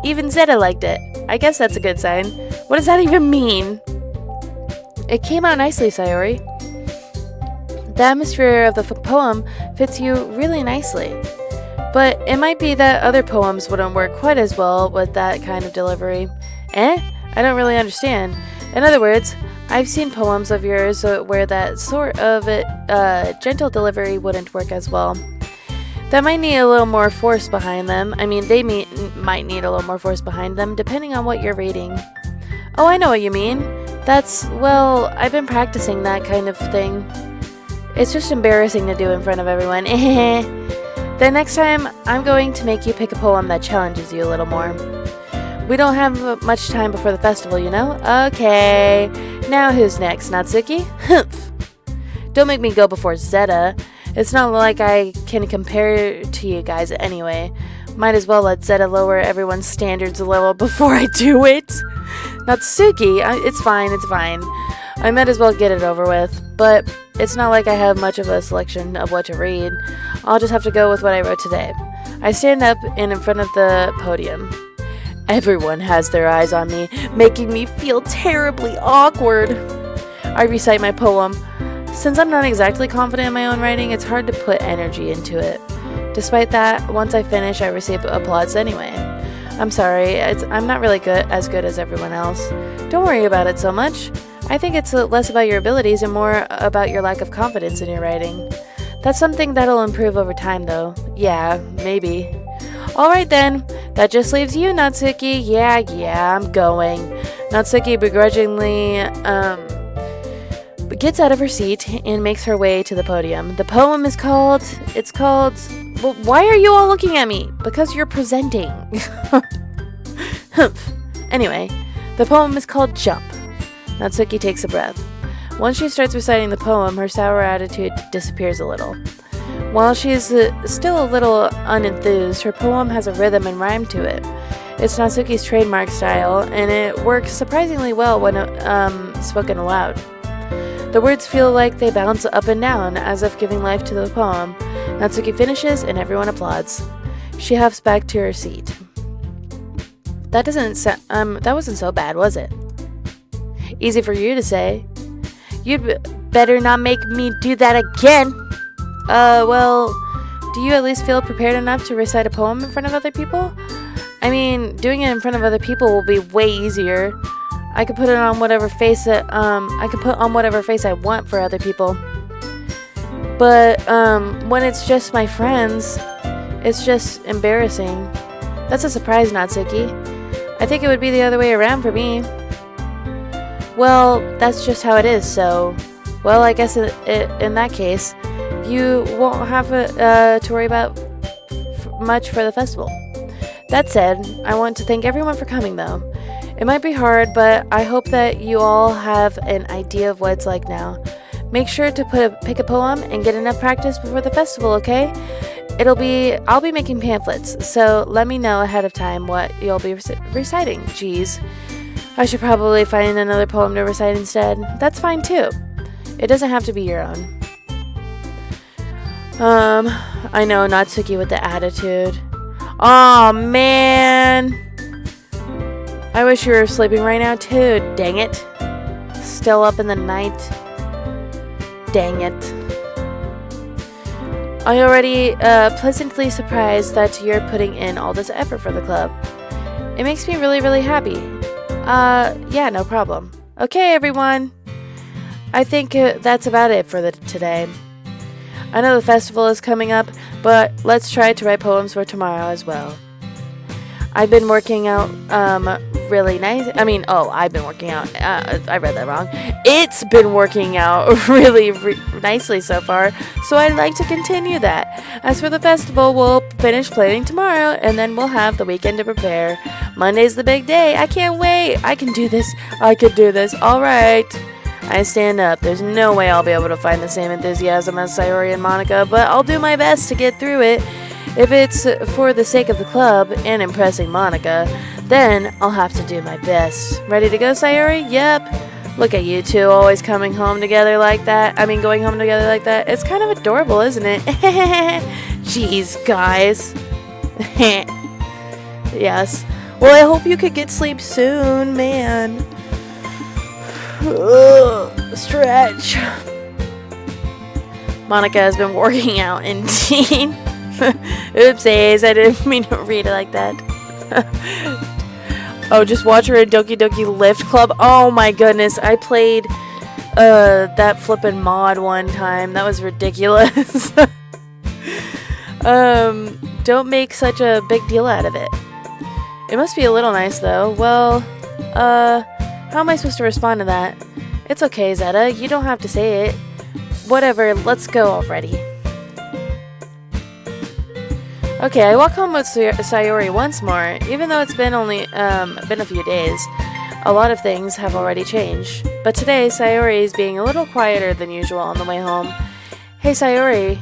A: Even Zeta liked it. I guess that's a good sign. What does that even mean? It came out nicely, Sayori. The atmosphere of the poem fits you really nicely. But it might be that other poems wouldn't work quite as well with that kind of delivery. I don't really understand. In other words, I've seen poems of yours where that sort of gentle delivery wouldn't work as well. That might need a little more force behind them. I mean, they might need a little more force behind them, depending on what you're reading. Oh, I know what you mean. Well, I've been practicing that kind of thing. It's just embarrassing to do in front of everyone. The next time, I'm going to make you pick a poem that challenges you a little more. We don't have much time before the festival, you know? Okay. Now who's next, Natsuki? Humph. Don't make me go before Zeta. It's not like I can compare to you guys anyway. Might as well let Zeta lower everyone's standards a little before I do it. Natsuki, it's fine. I might as well get it over with. But it's not like I have much of a selection of what to read. I'll just have to go with what I wrote today. I stand up and in front of the podium. Everyone has their eyes on me, making me feel terribly awkward. I recite my poem. Since I'm not exactly confident in my own writing, it's hard to put energy into it. Despite that, once I finish, I receive applause anyway. I'm sorry, I'm not really as good as everyone else. Don't worry about it so much. I think it's less about your abilities and more about your lack of confidence in your writing. That's something that'll improve over time, though. Yeah, maybe. Alright then, that just leaves you, Natsuki. Yeah, I'm going. Natsuki begrudgingly, gets out of her seat and makes her way to the podium. The poem is called, well, why are you all looking at me? Because you're presenting. Humph. Anyway, the poem is called Jump. Natsuki takes a breath. Once she starts reciting the poem, her sour attitude disappears a little. While she is still a little unenthused, her poem has a rhythm and rhyme to it. It's Natsuki's trademark style, and it works surprisingly well when spoken aloud. The words feel like they bounce up and down, as if giving life to the poem. Natsuki finishes, and everyone applauds. She huffs back to her seat. That wasn't so bad, was it? Easy for you to say. You'd better not make me do that again. Well, do you at least feel prepared enough to recite a poem in front of other people? I mean, doing it in front of other people will be way easier. I could put on whatever face I want for other people. But when it's just my friends, it's just embarrassing. That's a surprise, Natsuki. I think it would be the other way around for me. Well, that's just how it is, so... Well, I guess in that case, you won't have to worry about much for the festival. That said, I want to thank everyone for coming, though. It might be hard, but I hope that you all have an idea of what it's like now. Make sure to pick a poem and get enough practice before the festival, okay? I'll be making pamphlets, so let me know ahead of time what you'll be reciting. Jeez. I should probably find another poem to recite instead. That's fine too. It doesn't have to be your own. I know, Natsuki with the attitude. Aw, man. I wish you were sleeping right now too, dang it. Still up in the night. Dang it. I'm already pleasantly surprised that you're putting in all this effort for the club. It makes me really, really happy. Yeah, no problem. Okay, everyone. I think that's about it for today. I know the festival is coming up, but let's try to write poems for tomorrow as well. I've been working out really nice. I've been working out. I read that wrong. It's been working out really nicely so far, so I'd like to continue that. As for the festival, we'll finish planning tomorrow, and then we'll have the weekend to prepare. Monday's the big day. I can't wait. I can do this. All right. I stand up. There's no way I'll be able to find the same enthusiasm as Sayori and Monica, but I'll do my best to get through it. If it's for the sake of the club and impressing Monica, Then I'll have to do my best. Ready to go, Sayori? Yep. Look at you two always coming home together like that. I mean, going home together like that. It's kind of adorable, isn't it? Jeez, guys. Yes. Well, I hope you could get sleep soon, man. Stretch. Monica has been working out, indeed. Oopsies, I didn't mean to read it like that. Oh, just watch her in Doki Doki Lift Club. Oh my goodness, I played that flippin' mod one time. That was ridiculous. Don't make such a big deal out of it. It must be a little nice though. Well, how am I supposed to respond to that? It's okay, Zeta. You don't have to say it. Whatever, let's go already. Okay, I walk home with Sayori once more, even though it's been only been a few days. A lot of things have already changed, but today Sayori is being a little quieter than usual on the way home. Hey Sayori,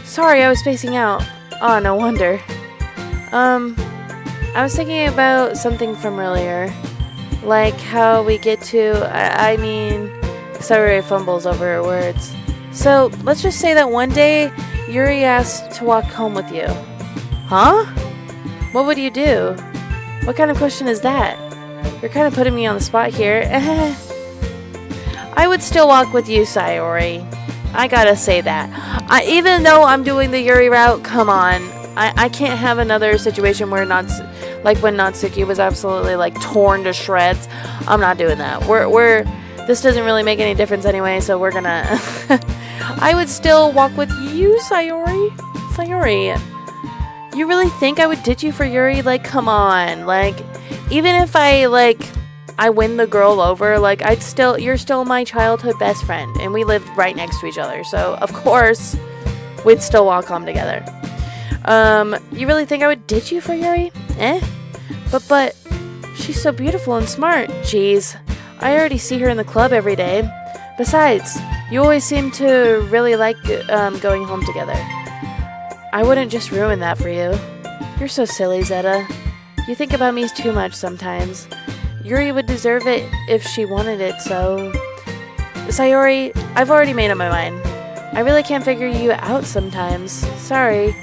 A: sorry I was spacing out. Oh, no wonder. I was thinking about something from earlier, like how we get to. I mean, Sayori fumbles over her words. So let's just say that one day Yuri asked to walk home with you. Huh? What would you do? What kind of question is that? You're kind of putting me on the spot here. I would still walk with you, Sayori. I gotta say that. Even though I'm doing the Yuri route, come on. I can't have another situation where like when Natsuki was absolutely like torn to shreds. I'm not doing that. This doesn't really make any difference anyway, so we're gonna. I would still walk with you, Sayori. Sayori. You really think I would ditch you for Yuri? Like, come on. Like, even if I win the girl over, like, you're still my childhood best friend, and we lived right next to each other, so, of course, we'd still walk home together. You really think I would ditch you for Yuri? But, she's so beautiful and smart. Jeez, I already see her in the club every day. Besides, you always seem to really like, going home together. I wouldn't just ruin that for you. You're so silly, Zeta. You think about me too much sometimes. Yuri would deserve it if she wanted it, so... Sayori, I've already made up my mind. I really can't figure you out sometimes. Sorry.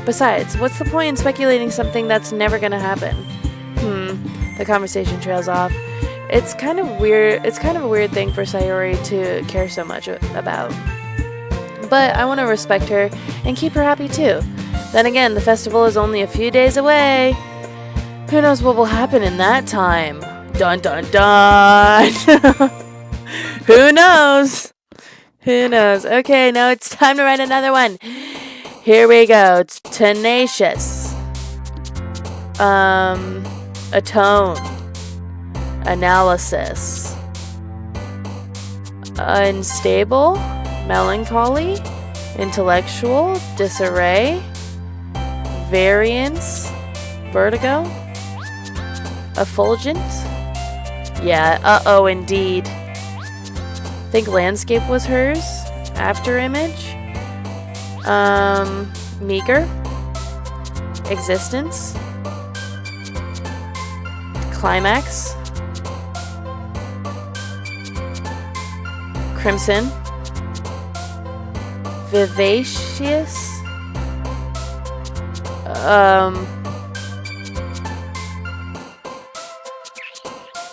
A: Besides, what's the point in speculating something that's never gonna happen? The conversation trails off. It's kind of weird. It's kind of a weird thing for Sayori to care so much about. But I want to respect her and keep her happy too. Then again, the festival is only a few days away. Who knows what will happen in that time? Dun dun dun! Who knows? Who knows? Okay, now it's time to write another one. Here we go. It's tenacious. Atone. Analysis. Unstable. Melancholy, intellectual, disarray, variance, vertigo, effulgent. Yeah, indeed. Think landscape was hers. After image. Meager. Existence. Climax. Crimson. Vivacious.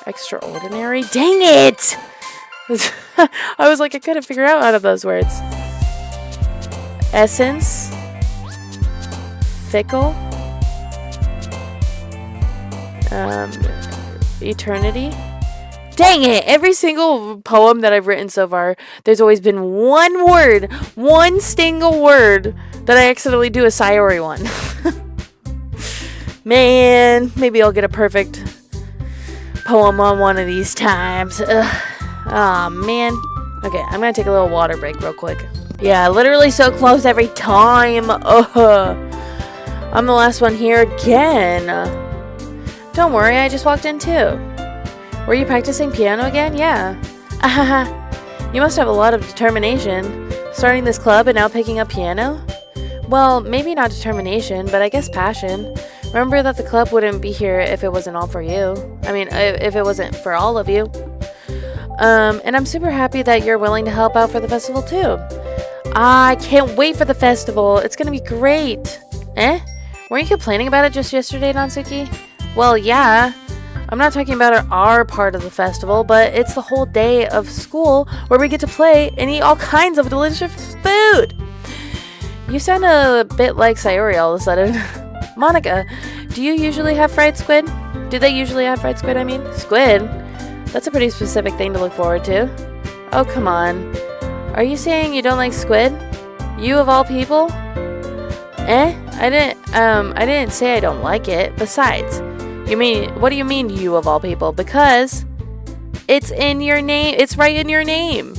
A: Extraordinary. Dang it! I was like, I couldn't figure out of those words. Essence. Fickle. Eternity. Dang it! Every single poem that I've written so far, there's always been one single word that I accidentally do a Sayori one. Man, maybe I'll get a perfect poem on one of these times. Aw, man. Okay, I'm gonna take a little water break real quick. Yeah, literally so close every time. I'm the last one here again. Don't worry, I just walked in too. Were you practicing piano again? Yeah. You must have a lot of determination. Starting this club and now picking up piano? Well, maybe not determination, but I guess passion. Remember that the club wouldn't be here if it wasn't all for you. I mean, if it wasn't for all of you. And I'm super happy that you're willing to help out for the festival too. I can't wait for the festival. It's gonna be great. Weren't you complaining about it just yesterday, Natsuki? Well, yeah. I'm not talking about our part of the festival, but it's the whole day of school where we get to play and eat all kinds of delicious food. You sound a bit like Sayori all of a sudden. Monica, do you usually have fried squid? Do they usually have fried squid, I mean? Squid? That's a pretty specific thing to look forward to. Oh, come on. Are you saying you don't like squid? You of all people? I didn't say I don't like it. Besides, what do you mean you of all people? Because it's in your name. It's right in your name.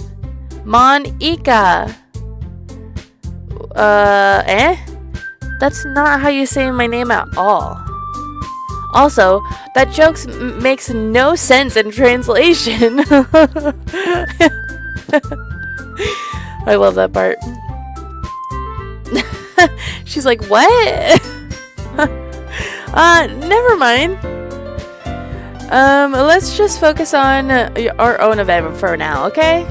A: Monica. That's not how you say my name at all. Also, that joke makes no sense in translation. I love that part. She's like, what? Never mind. Let's just focus on our own event for now, okay?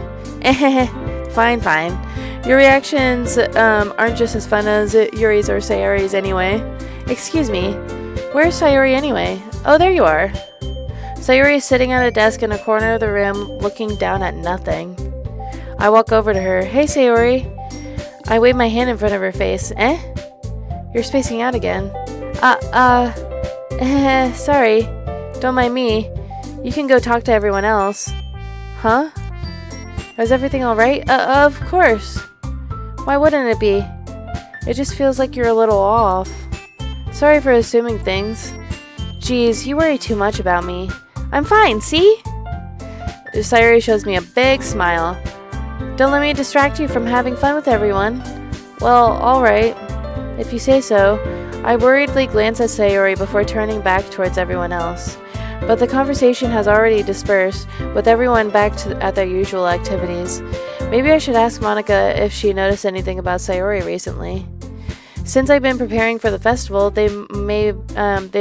A: Fine. Your reactions aren't just as fun as Yuri's or Sayori's anyway. Excuse me, where's Sayori anyway? Oh, there you are. Sayori is sitting at a desk in a corner of the room, looking down at nothing. I walk over to her. Hey, Sayori. I wave my hand in front of her face. You're spacing out again. Sorry. Don't mind me. You can go talk to everyone else. Huh? Is everything alright? Of course. Why wouldn't it be? It just feels like you're a little off. Sorry for assuming things. Geez, you worry too much about me. I'm fine, see? Sayori shows me a big smile. Don't let me distract you from having fun with everyone. Well, alright. If you say so. I worriedly glance at Sayori before turning back towards everyone else. But the conversation has already dispersed, with everyone back at their usual activities. Maybe I should ask Monica if she noticed anything about Sayori recently. Since I've been preparing for the festival, they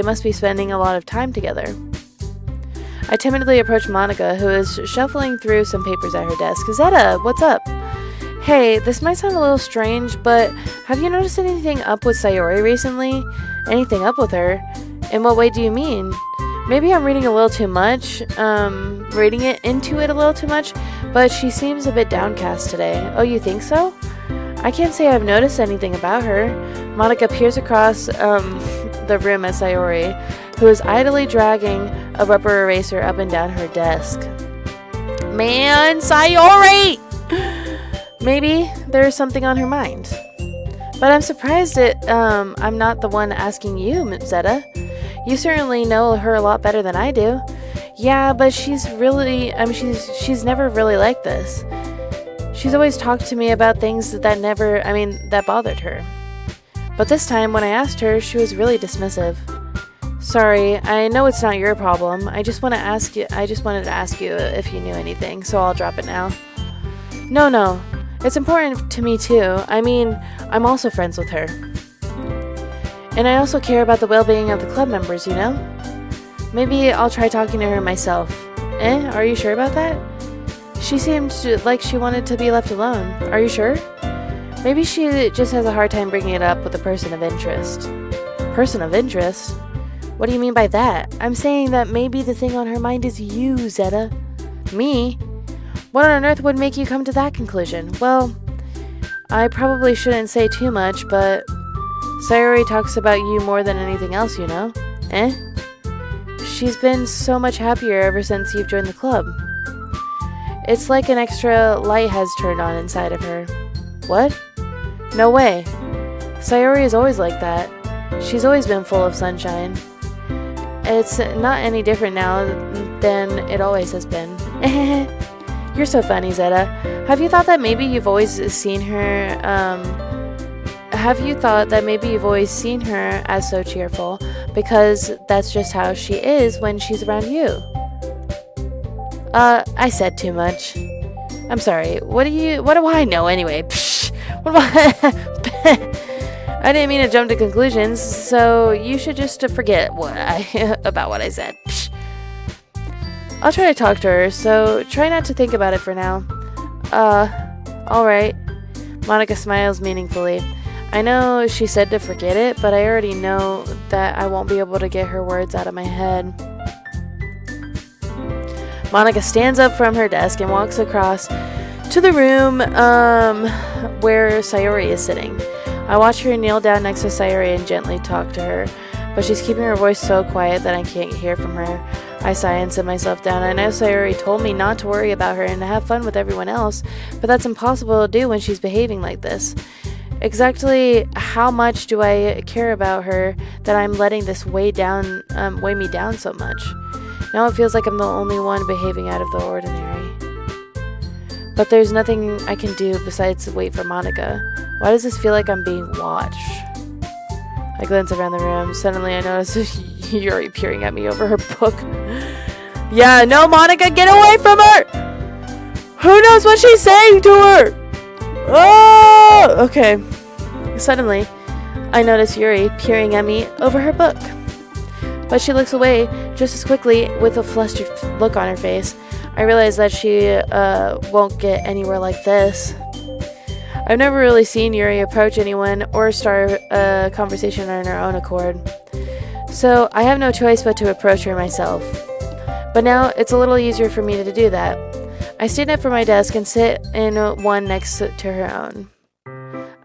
A: must be spending a lot of time together. I timidly approach Monica, who is shuffling through some papers at her desk. Zeta, what's up? Hey, this might sound a little strange, but have you noticed anything up with Sayori recently? Anything up with her? In what way do you mean? Maybe I'm reading a little too much, reading it into it a little too much, but she seems a bit downcast today. Oh, you think so? I can't say I've noticed anything about her. Monica peers across the room at Sayori, who is idly dragging a rubber eraser up and down her desk. Man, Sayori! Maybe there's something on her mind. But I'm surprised I'm not the one asking you, Zeta. You certainly know her a lot better than I do. Yeah, but she's never really like this. She's always talked to me about things that bothered her. But this time, when I asked her, she was really dismissive. Sorry, I know it's not your problem. I just wanted to ask you if you knew anything, so I'll drop it now. No. It's important to me too. I mean, I'm also friends with her. And I also care about the well-being of the club members, you know? Maybe I'll try talking to her myself. Are you sure about that? She seemed like she wanted to be left alone. Are you sure? Maybe she just has a hard time bringing it up with a person of interest. Person of interest? What do you mean by that? I'm saying that maybe the thing on her mind is you, Zeta. Me? What on earth would make you come to that conclusion? Well, I probably shouldn't say too much, but Sayori talks about you more than anything else, you know? She's been so much happier ever since you've joined the club. It's like an extra light has turned on inside of her. What? No way. Sayori is always like that. She's always been full of sunshine. It's not any different now than it always has been. You're so funny, Zeta. Have you thought that maybe you've always seen her as so cheerful? Because that's just how she is when she's around you. I said too much. I'm sorry. What do I know anyway? Psh, I didn't mean to jump to conclusions, so you should just forget about what I said. Psh. I'll try to talk to her, so try not to think about it for now. Alright. Monica smiles meaningfully. I know she said to forget it, but I already know that I won't be able to get her words out of my head. Monica stands up from her desk and walks across to the room where Sayori is sitting. I watch her kneel down next to Sayori and gently talk to her, but she's keeping her voice so quiet that I can't hear from her. I sigh and sit myself down. I know Sayori told me not to worry about her and to have fun with everyone else, but that's impossible to do when she's behaving like this. Exactly how much do I care about her that I'm letting this weigh me down so much? Now it feels like I'm the only one behaving out of the ordinary. But there's nothing I can do besides wait for Monica. Why does this feel like I'm being watched? I glance around the room. Suddenly I notice Yuri peering at me over her book. Yeah, no, Monica, get away from her! Who knows what she's saying to her? Oh! Okay. Suddenly, I notice Yuri peering at me over her book. But she looks away just as quickly with a flustered look on her face. I realize that she won't get anywhere like this. I've never really seen Yuri approach anyone or start a conversation on her own accord. So I have no choice but to approach her myself. But now it's a little easier for me to do that. I stand up from my desk and sit in one next to her own.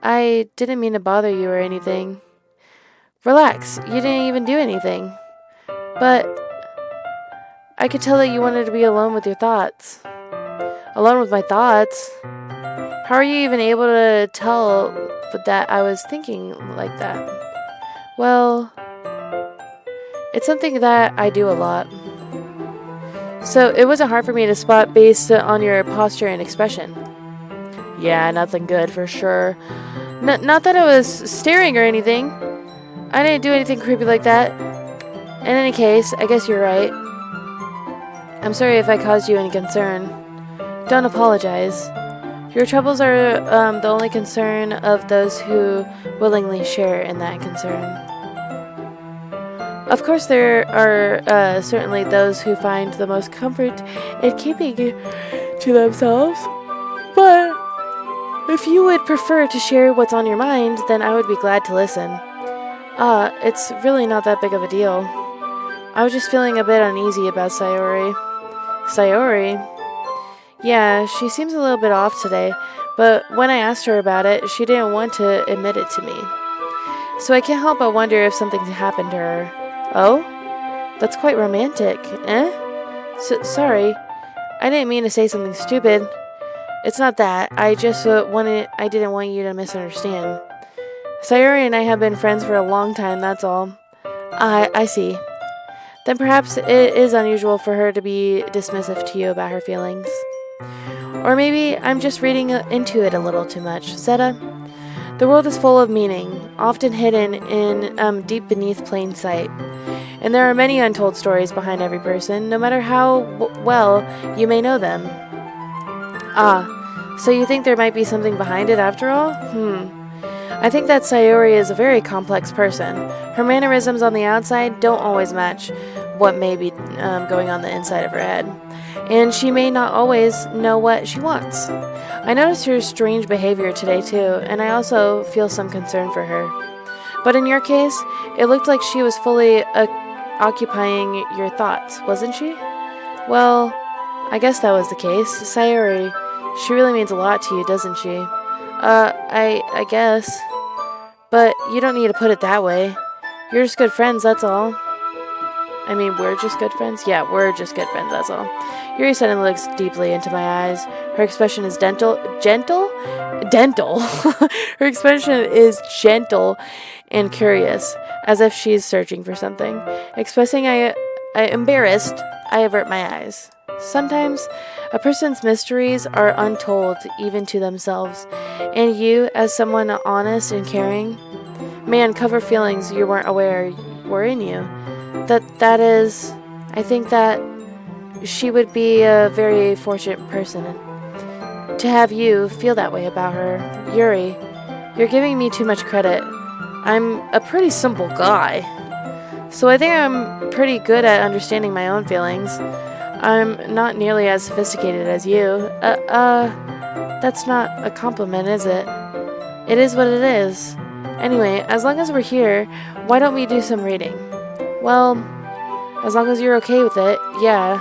A: I didn't mean to bother you or anything. Relax, you didn't even do anything. But I could tell that you wanted to be alone with your thoughts. Alone with my thoughts? How are you even able to tell that I was thinking like that? Well, it's something that I do a lot. So it wasn't hard for me to spot based on your posture and expression. Yeah, nothing good for sure. Not that I was staring or anything. I didn't do anything creepy like that. In any case, I guess you're right. I'm sorry if I caused you any concern. Don't apologize. Your troubles are the only concern of those who willingly share in that concern. Of course, there are certainly those who find the most comfort in keeping it to themselves. But if you would prefer to share what's on your mind, then I would be glad to listen. It's really not that big of a deal. I was just feeling a bit uneasy about Sayori. Sayori? Yeah, she seems a little bit off today, but when I asked her about it, she didn't want to admit it to me. So I can't help but wonder if something's happened to her. Oh? That's quite romantic, eh? Sorry. I didn't mean to say something stupid. It's not that. I just I didn't want you to misunderstand. Sayori and I have been friends for a long time, that's all. I see. Then perhaps it is unusual for her to be dismissive to you about her feelings. Or maybe I'm just reading into it a little too much. Zeta, the world is full of meaning, often hidden in deep beneath plain sight. And there are many untold stories behind every person, no matter how well you may know them. Ah, so you think there might be something behind it after all? I think that Sayori is a very complex person. Her mannerisms on the outside don't always match what may be going on the inside of her head. And she may not always know what she wants. I noticed her strange behavior today too, and I also feel some concern for her. But in your case, it looked like she was fully occupying your thoughts, wasn't she? Well, I guess that was the case. Sayori, she really means a lot to you, doesn't she? I guess. But you don't need to put it that way. You're just good friends, that's all. I mean, we're just good friends? Yeah, we're just good friends, that's all. Yuri suddenly looks deeply into my eyes. Her expression is gentle? Her expression is gentle and curious, as if she's searching for something. Expressing I embarrassed, I avert my eyes. Sometimes a person's mysteries are untold even to themselves, and you, as someone honest and caring, may uncover feelings you weren't aware were in you. That is, I think that she would be a very fortunate person to have you feel that way about her. Yuri, you're giving me too much credit. I'm a pretty simple guy. So I think I'm pretty good at understanding my own feelings. I'm not nearly as sophisticated as you. That's not a compliment, is it? It is what it is. Anyway, as long as we're here, why don't we do some reading? Well, as long as you're okay with it, yeah.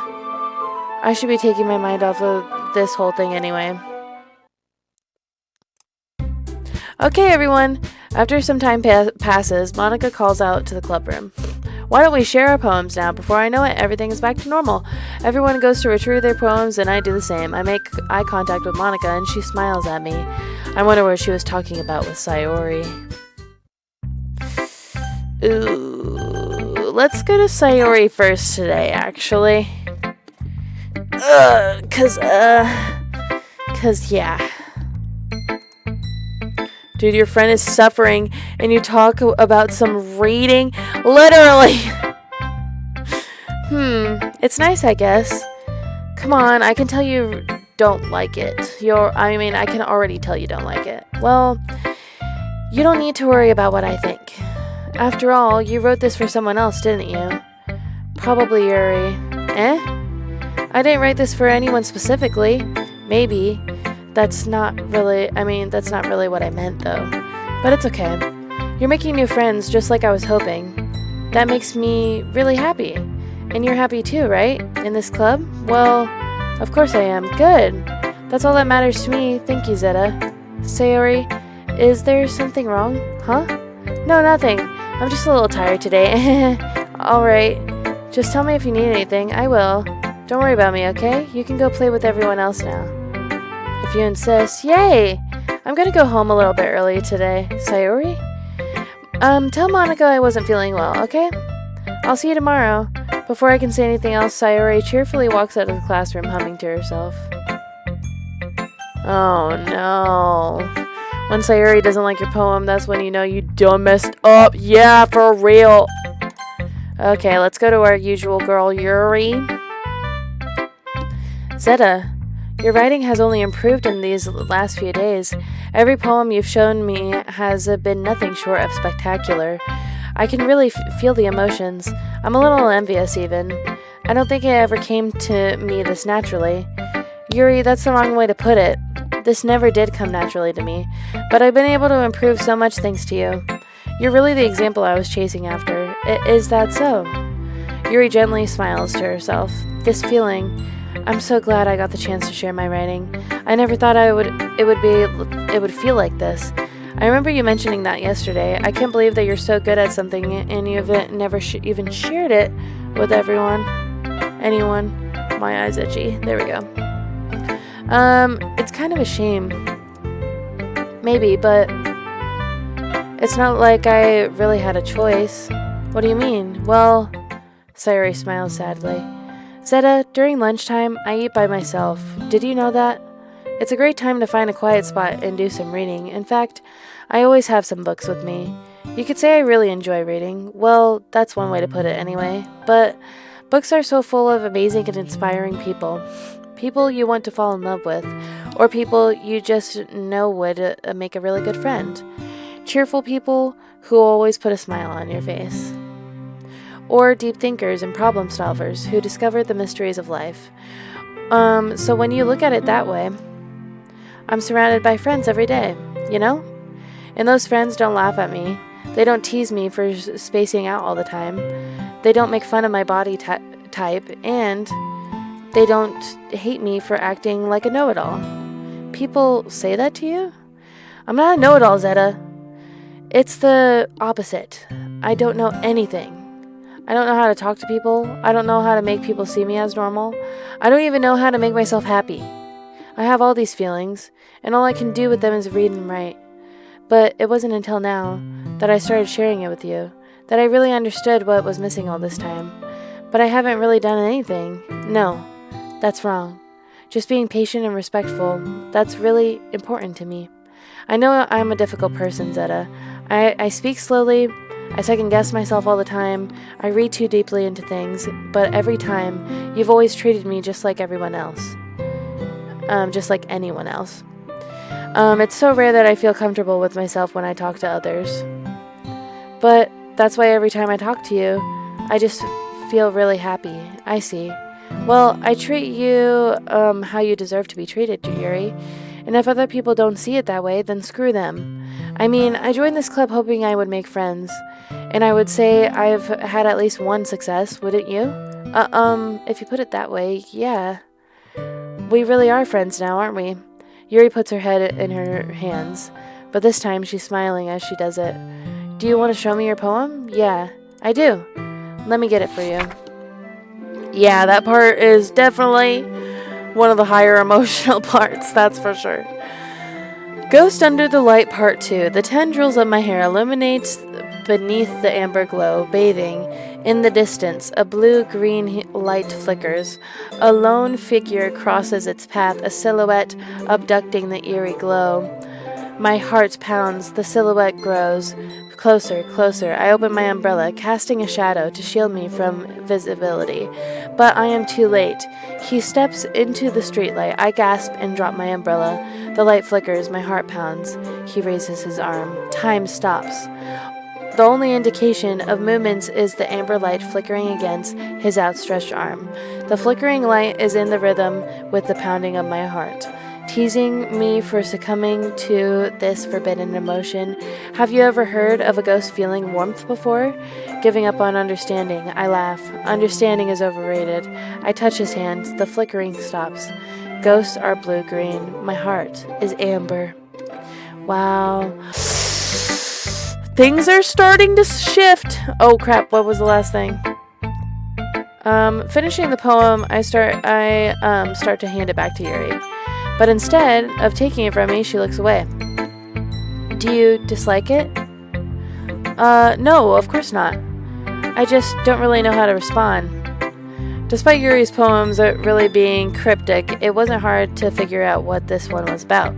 A: I should be taking my mind off of this whole thing anyway. Okay, everyone. After some time passes, Monica calls out to the club room. Why don't we share our poems now? Before I know it, everything is back to normal. Everyone goes to retrieve their poems, and I do the same. I make eye contact with Monica, and she smiles at me. I wonder what she was talking about with Sayori. Ooh, let's go to Sayori first today, actually. Cause yeah. Dude, your friend is suffering, and you talk about some reading? Literally! It's nice, I guess. Come on, I can tell you don't like it. I can already tell you don't like it. Well, you don't need to worry about what I think. After all, you wrote this for someone else, didn't you? Probably Yuri. I didn't write this for anyone specifically. Maybe. That's not really what I meant, though. But it's okay. You're making new friends just like I was hoping. That makes me really happy. And you're happy too, right? In this club? Well, of course I am. Good. That's all that matters to me. Thank you, Zeta. Sayori, is there something wrong? Huh? No, nothing. I'm just a little tired today. Alright. Just tell me if you need anything. I will. Don't worry about me, okay? You can go play with everyone else now. If you insist. Yay! I'm gonna go home a little bit early today. Sayori? Tell Monica I wasn't feeling well, okay? I'll see you tomorrow. Before I can say anything else, Sayori cheerfully walks out of the classroom, humming to herself. Oh no. When Sayori doesn't like your poem, that's when you know you done messed up. Yeah, for real. Okay, let's go to our usual girl, Yuri. Zeta, your writing has only improved in these last few days. Every poem you've shown me has been nothing short of spectacular. I can really feel the emotions. I'm a little envious, even. I don't think it ever came to me this naturally. Yuri, that's the wrong way to put it. This never did come naturally to me, but I've been able to improve so much thanks to you. You're really the example I was chasing after. Is that so? Yuri gently smiles to herself. This feeling... I'm so glad I got the chance to share my writing. I never thought it would feel like this. I remember you mentioning that yesterday. I can't believe that you're so good at something and you've never even shared it with anyone. My eye's itchy. There we go. It's kind of a shame. Maybe, but it's not like I really had a choice. What do you mean? Well, Sayori smiles sadly. Zeta, during lunchtime, I eat by myself. Did you know that? It's a great time to find a quiet spot and do some reading. In fact, I always have some books with me. You could say I really enjoy reading. Well, that's one way to put it anyway. But books are so full of amazing and inspiring people. People you want to fall in love with. Or people you just know would make a really good friend. Cheerful people who always put a smile on your face. Or deep thinkers and problem solvers who discover the mysteries of life. So when you look at it that way, I'm surrounded by friends every day, you know? And those friends don't laugh at me. They don't tease me for spacing out all the time. They don't make fun of my body type, and they don't hate me for acting like a know-it-all. People say that to you? I'm not a know-it-all, Zeta. It's the opposite. I don't know anything. I don't know how to talk to people. I don't know how to make people see me as normal. I don't even know how to make myself happy. I have all these feelings, and all I can do with them is read and write. But it wasn't until now that I started sharing it with you that I really understood what was missing all this time. But I haven't really done anything. No, that's wrong. Just being patient and respectful, that's really important to me. I know I'm a difficult person, Zeta. I speak slowly. I second-guess myself all the time. I read too deeply into things, but every time, you've always treated me just like everyone else. Just like anyone else. It's so rare that I feel comfortable with myself when I talk to others. But that's why every time I talk to you, I just feel really happy. I see. Well, I treat you how you deserve to be treated, Yuri. And if other people don't see it that way, then screw them. I mean, I joined this club hoping I would make friends. And I would say I've had at least one success, wouldn't you? If you put it that way, yeah. We really are friends now, aren't we? Yuri puts her head in her hands, but this time she's smiling as she does it. Do you want to show me your poem? Yeah, I do. Let me get it for you. Yeah, that part is definitely one of the higher emotional parts, that's for sure. Ghost Under the Light Part 2. The tendrils of my hair illuminates beneath the amber glow, bathing. In the distance, a blue-green light flickers. A lone figure crosses its path, a silhouette abducting the eerie glow. My heart pounds, the silhouette grows. Closer, closer. I open my umbrella, casting a shadow to shield me from visibility. But I am too late. He steps into the streetlight. I gasp and drop my umbrella. The light flickers, my heart pounds. He raises his arm. Time stops. The only indication of movements is the amber light flickering against his outstretched arm. The flickering light is in the rhythm with the pounding of my heart, teasing me for succumbing to this forbidden emotion. Have you ever heard of a ghost feeling warmth before? Giving up on understanding, I laugh. Understanding is overrated. I touch his hand. The flickering stops. Ghosts are blue-green. My heart is amber. Wow. Things are starting to shift. Oh crap, what was the last thing? Finishing the poem, I start to hand it back to Yuri. But instead of taking it from me, she looks away. Do you dislike it? No, of course not. I just don't really know how to respond. Despite Yuri's poems really being cryptic, it wasn't hard to figure out what this one was about.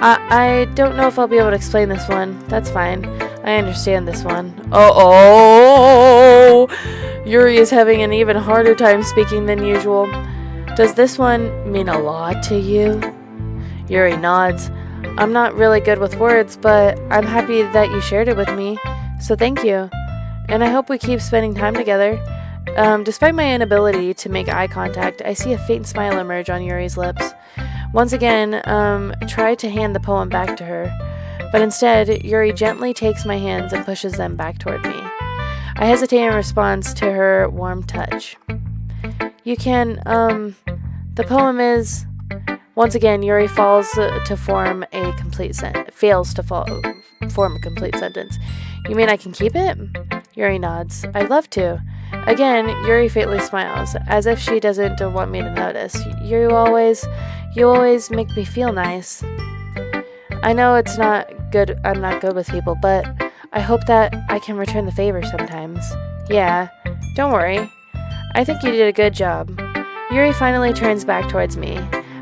A: I don't know if I'll be able to explain this one. That's fine. I understand this one. Uh-oh! Yuri is having an even harder time speaking than usual. Does this one mean a lot to you? Yuri nods. I'm not really good with words, but I'm happy that you shared it with me, so thank you. And I hope we keep spending time together. Despite my inability to make eye contact, I see a faint smile emerge on Yuri's lips. Once again, try to hand the poem back to her. But instead, Yuri gently takes my hands and pushes them back toward me. I hesitate in response to her warm touch. You can, the poem is... Once again, Yuri fails to form a complete sentence. You mean I can keep it? Yuri nods. I'd love to. Again, Yuri faintly smiles, as if she doesn't want me to notice. You always make me feel nice. I know it's not good, I'm not good with people, but I hope that I can return the favor sometimes. Yeah, don't worry. I think you did a good job. Yuri finally turns back towards me.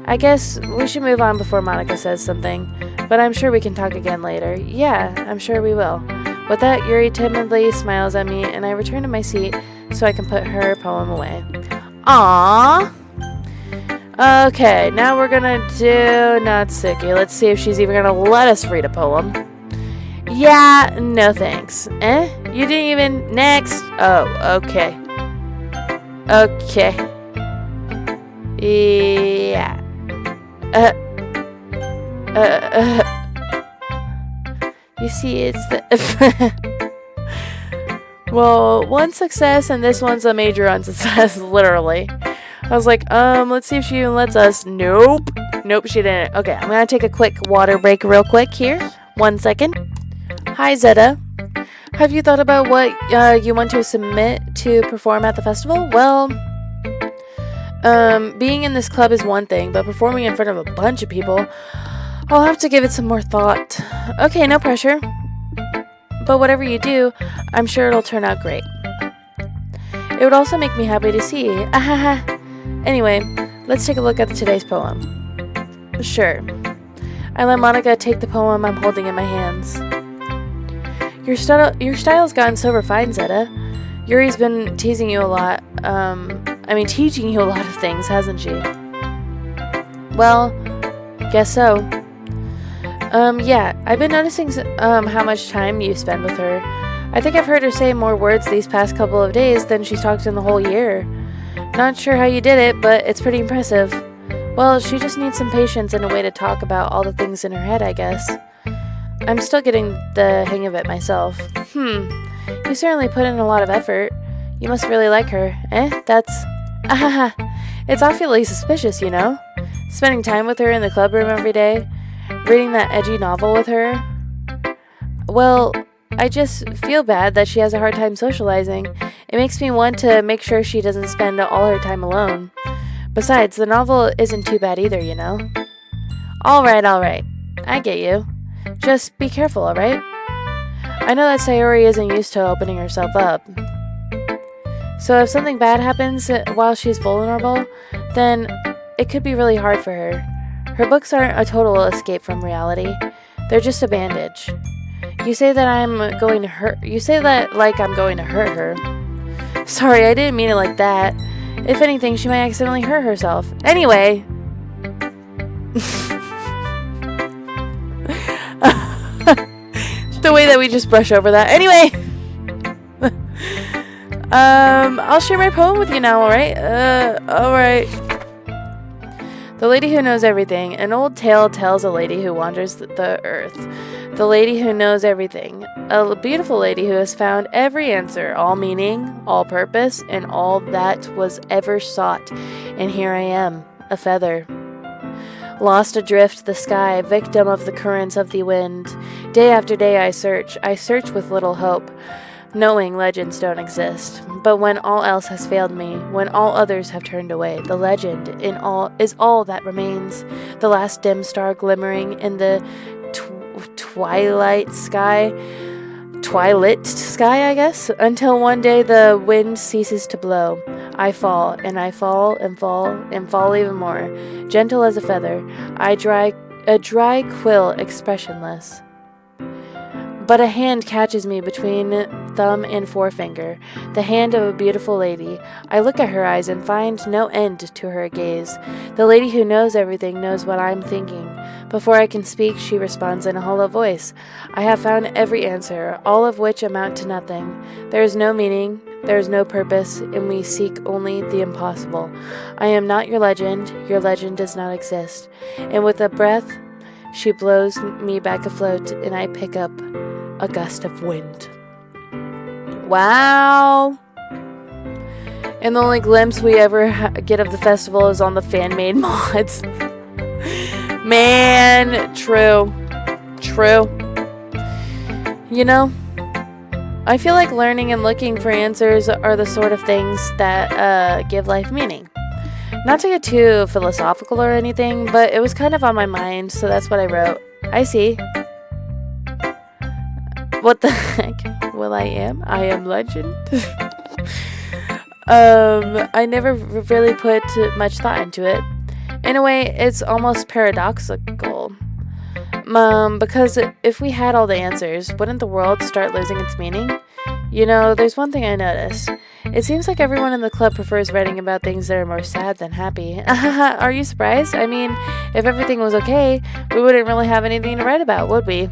A: I guess we should move on before Monica says something, but I'm sure we can talk again later. Yeah, I'm sure we will. With that, Yuri timidly smiles at me, and I return to my seat so I can put her poem away. Aww! Okay, now we're gonna do Natsuki. Let's see if she's even gonna let us read a poem. Yeah, no thanks. You didn't even... Next! Oh, okay. Okay. Yeah. You see, it's the... Well, one success and this one's a major unsuccess, literally. I was like, let's see if she even lets us. Nope. Nope, she didn't. Okay, I'm gonna take a quick water break real quick here. 1 second. Hi, Zeta. Have you thought about what you want to submit to perform at the festival? Well, being in this club is one thing, but performing in front of a bunch of people, I'll have to give it some more thought. Okay, no pressure. But whatever you do, I'm sure it'll turn out great. It would also make me happy to see. Ahaha. Anyway, let's take a look at today's poem. Sure. I let Monica take the poem I'm holding in my hands. Your style's gotten so refined, Zeta. Yuri's been teasing you a lot. Teaching you a lot of things, hasn't she? Well, guess so. Yeah, I've been noticing how much time you spend with her. I think I've heard her say more words these past couple of days than she's talked in the whole year. Not sure how you did it, but it's pretty impressive. Well, she just needs some patience and a way to talk about all the things in her head, I guess. I'm still getting the hang of it myself. You certainly put in a lot of effort. You must really like her. That's... It's awfully suspicious, you know? Spending time with her in the club room every day. Reading that edgy novel with her. Well, I just feel bad that she has a hard time socializing. It makes me want to make sure she doesn't spend all her time alone. Besides, the novel isn't too bad either, you know? Alright. I get you. Just be careful, alright? I know that Sayori isn't used to opening herself up. So if something bad happens while she's vulnerable, then it could be really hard for her. Her books aren't a total escape from reality. They're just a bandage. You say that I'm going to hurt... You say that like I'm going to hurt her. Sorry, I didn't mean it like that. If anything, she might accidentally hurt herself. Anyway... the way that we just brush over that. Anyway... I'll share my poem with you now, alright? Alright. The Lady Who Knows Everything. An old tale tells a lady who wanders the earth. The lady who knows everything. A beautiful lady who has found every answer, all meaning, all purpose, and all that was ever sought. And here I am, a feather. Lost adrift the sky, victim of the currents of the wind. Day after day I search with little hope, knowing legends don't exist. But when all else has failed me, when all others have turned away, the legend is all that remains. The last dim star glimmering in the twilight sky, I guess, until one day the wind ceases to blow. I fall, and I fall, and fall, and fall even more, gentle as a feather, a dry quill expressionless. But a hand catches me between thumb and forefinger, the hand of a beautiful lady. I look at her eyes and find no end to her gaze. The lady who knows everything knows what I'm thinking. Before I can speak, she responds in a hollow voice. I have found every answer, all of which amount to nothing. There is no meaning, there is no purpose, and we seek only the impossible. I am not your legend does not exist. And with a breath, she blows me back afloat, and I pick up a gust of wind. Wow. And the only glimpse we ever get of the festival is on the fan-made mods. Man, true. You know, I feel like learning and looking for answers are the sort of things that give life meaning. Not to get too philosophical or anything, but it was kind of on my mind, so that's what I wrote. I see. What the heck? Well, I am legend. I never really put much thought into it. In a way, it's almost paradoxical. Because if we had all the answers, wouldn't the world start losing its meaning? You know, there's one thing I noticed. It seems like everyone in the club prefers writing about things that are more sad than happy. Are you surprised? I mean, if everything was okay, we wouldn't really have anything to write about, would we?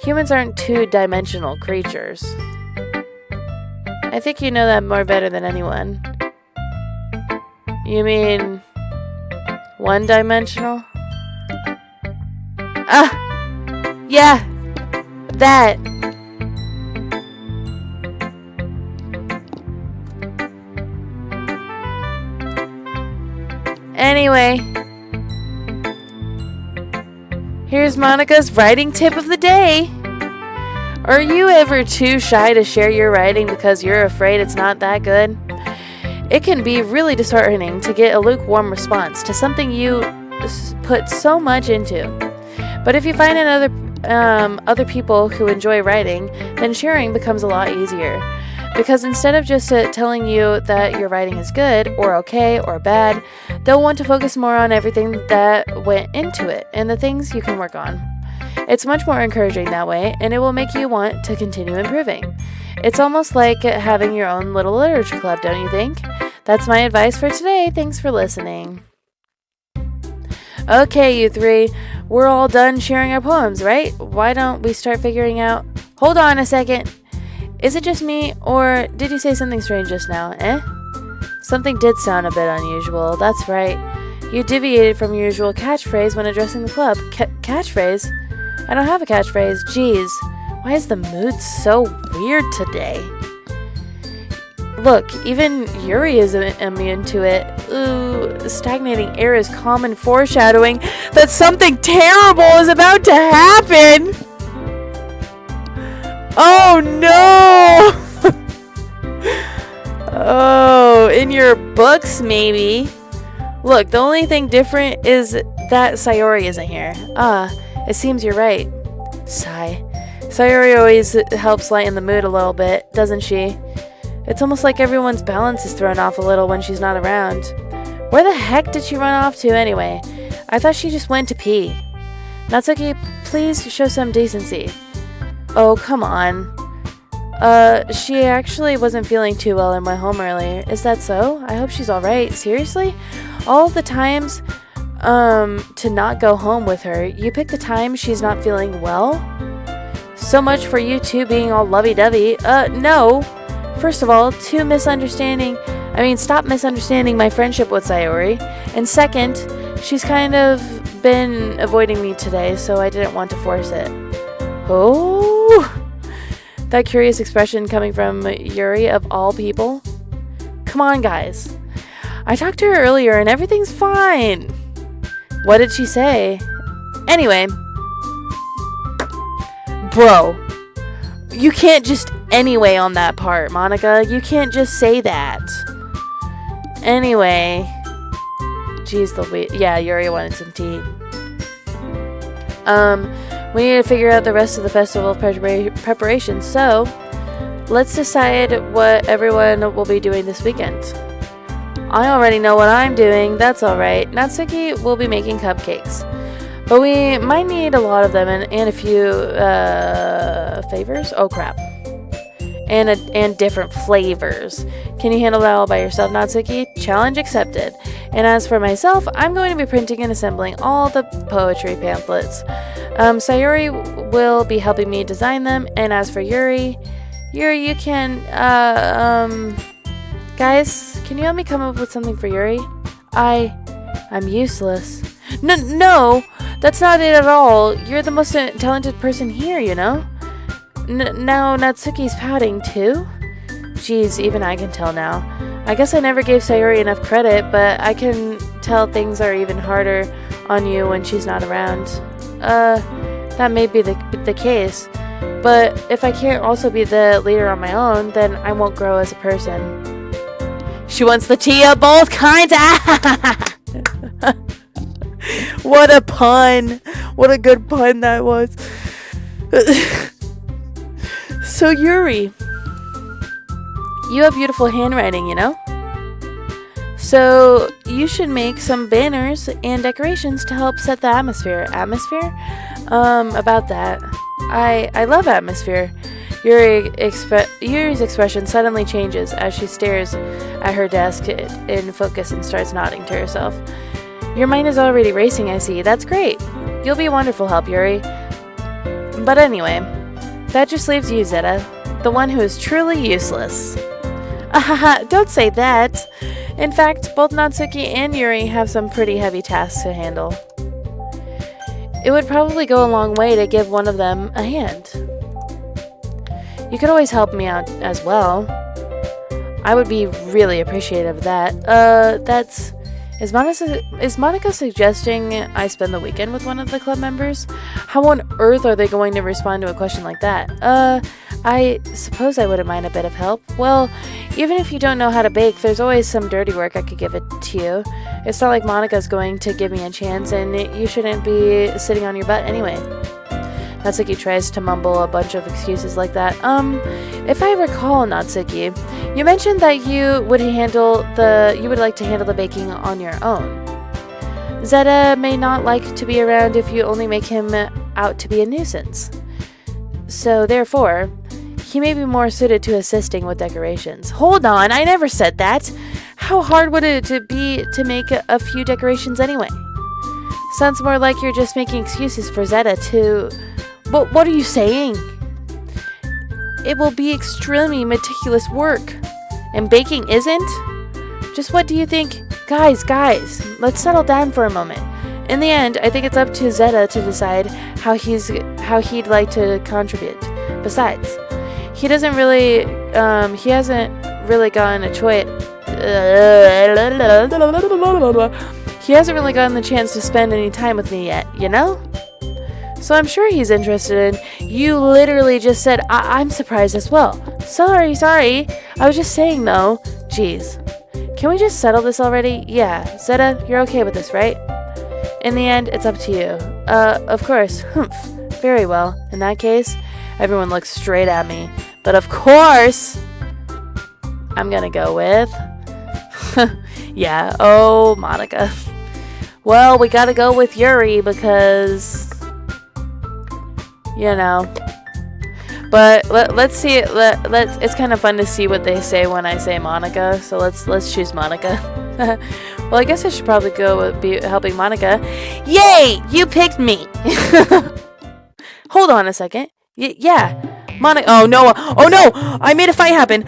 A: Humans aren't two-dimensional creatures. I think you know that more better than anyone. You mean one-dimensional? Yeah, that. Anyway, here's Monica's writing tip of the day. Are you ever too shy to share your writing because you're afraid it's not that good? It can be really disheartening to get a lukewarm response to something you put so much into. But if you find other people who enjoy writing, then sharing becomes a lot easier. Because instead of just telling you that your writing is good, or okay, or bad, they'll want to focus more on everything that went into it, and the things you can work on. It's much more encouraging that way, and it will make you want to continue improving. It's almost like having your own little literature club, don't you think? That's my advice for today. Thanks for listening. Okay, you three, we're all done sharing our poems, right? Why don't we start figuring out... Hold on a second. Is it just me, or did you say something strange just now, eh? Something did sound a bit unusual, that's right. You deviated from your usual catchphrase when addressing the club. Catchphrase? I don't have a catchphrase, jeez. Why is the mood so weird today? Look, even Yuri is immune to it. Ooh, stagnating air is common foreshadowing that something terrible is about to happen! Oh no! Oh, in your books, maybe. Look, the only thing different is that Sayori isn't here. It seems you're right. Sigh. Sayori always helps lighten the mood a little bit, doesn't she? It's almost like everyone's balance is thrown off a little when she's not around. Where the heck did she run off to anyway? I thought she just went to pee. Natsuki, please show some decency. Oh, come on. She actually wasn't feeling too well and went home earlier. Is that so? I hope she's alright. Seriously? All of the times, to not go home with her, you pick the time she's not feeling well? So much for you two being all lovey-dovey. No. First of all, stop misunderstanding my friendship with Sayori. And second, she's kind of been avoiding me today, so I didn't want to force it. Oh, that curious expression coming from Yuri of all people. Come on, guys. I talked to her earlier and everything's fine. What did she say? Anyway. Bro. You can't just anyway on that part, Monica. You can't just say that. Anyway. Jeez, yeah, Yuri wanted some tea. We need to figure out the rest of the festival preparations, so let's decide what everyone will be doing this weekend. I already know what I'm doing, that's alright. Natsuki will be making cupcakes, but we might need a lot of them and a few favors? Oh crap. And different flavors. Can you handle that all by yourself, Natsuki? Challenge accepted. And as for myself, I'm going to be printing and assembling all the poetry pamphlets. Sayori will be helping me design them, and as for Yuri, you can, guys, can you help me come up with something for Yuri? I'm useless. No, that's not it at all. You're the most talented person here, you know? Now Natsuki's pouting too? Jeez, even I can tell now. I guess I never gave Sayori enough credit, but I can tell things are even harder on you when she's not around. That may be the case, but if I can't also be the leader on my own, then I won't grow as a person. She wants the tea of both kinds. What a pun. What a good pun that was. So Yuri, you have beautiful handwriting, you know? So you should make some banners and decorations to help set the atmosphere. Atmosphere? About that. I love atmosphere. Yuri's expression suddenly changes as she stares at her desk in focus and starts nodding to herself. Your mind is already racing, I see. That's great. You'll be a wonderful help, Yuri. But anyway, that just leaves you, Zeta, the one who is truly useless. Don't say that. In fact, both Natsuki and Yuri have some pretty heavy tasks to handle. It would probably go a long way to give one of them a hand. You could always help me out as well. I would be really appreciative of that. Is Monica suggesting I spend the weekend with one of the club members? How on earth are they going to respond to a question like that? I suppose I wouldn't mind a bit of help. Well, even if you don't know how to bake, there's always some dirty work I could give it to you. It's not like Monica's going to give me a chance, and you shouldn't be sitting on your butt anyway. Natsuki tries to mumble a bunch of excuses like that. If I recall, Natsuki, you mentioned that you would like to handle the baking on your own. Zeta may not like to be around if you only make him out to be a nuisance. So therefore, he may be more suited to assisting with decorations. Hold on, I never said that. How hard would it be to make a few decorations anyway? Sounds more like you're just making excuses for Zeta to... What are you saying? it will be extremely meticulous work. And baking isn't? Just what do you think? Guys, let's settle down for a moment. In the end, I think it's up to Zeta to decide how he'd like to contribute. Besides, he hasn't really gotten a choice. He hasn't really gotten the chance to spend any time with me yet, you know? So I'm sure he's interested in. You literally just said, I'm surprised as well. Sorry. I was just saying though. Jeez. Can we just settle this already? Yeah. Zeta, you're okay with this, right? In the end, it's up to you. Of course. Humph. Very well. In that case, everyone looks straight at me. But of course, I'm gonna go with... yeah. Oh, Monica. Well, we gotta go with Yuri because... you know. But let's see. It's kind of fun to see what they say when I say Monica. So let's choose Monica. Well, I guess I should probably go with be helping Monica. Yay! You picked me. Hold on a second. Yeah, Monica. Oh no! I made a fight happen.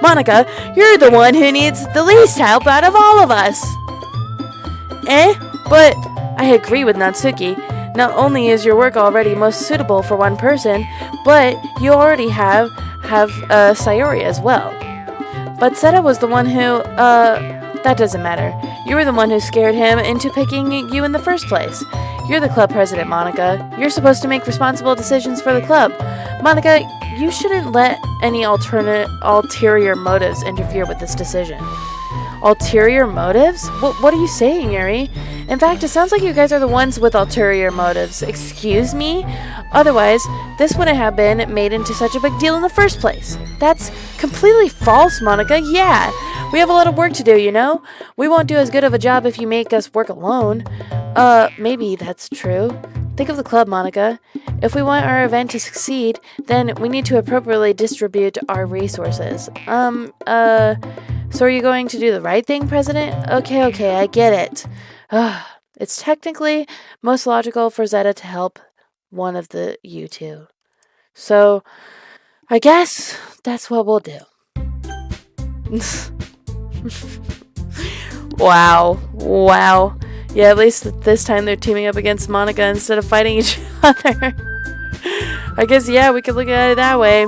A: Monica, you're the one who needs the least help out of all of us. But I agree with Natsuki. Not only is your work already most suitable for one person, but you already have Sayori as well. But Zeta was the one who, that doesn't matter. You were the one who scared him into picking you in the first place. You're the club president, Monica. You're supposed to make responsible decisions for the club. Monica, you shouldn't let any ulterior motives interfere with this decision. Ulterior motives? What are you saying, Yuri? In fact, it sounds like you guys are the ones with ulterior motives. Excuse me? Otherwise, this wouldn't have been made into such a big deal in the first place. That's completely false, Monica. Yeah, we have a lot of work to do, you know? We won't do as good of a job if you make us work alone. Maybe that's true. Think of the club, Monica. If we want our event to succeed, then we need to appropriately distribute our resources. So are you going to do the right thing, President? Okay, I get it. It's technically most logical for Zeta to help one of you two. So, I guess that's what we'll do. Wow. Yeah, at least this time they're teaming up against Monica instead of fighting each other. I guess, yeah, we could look at it that way.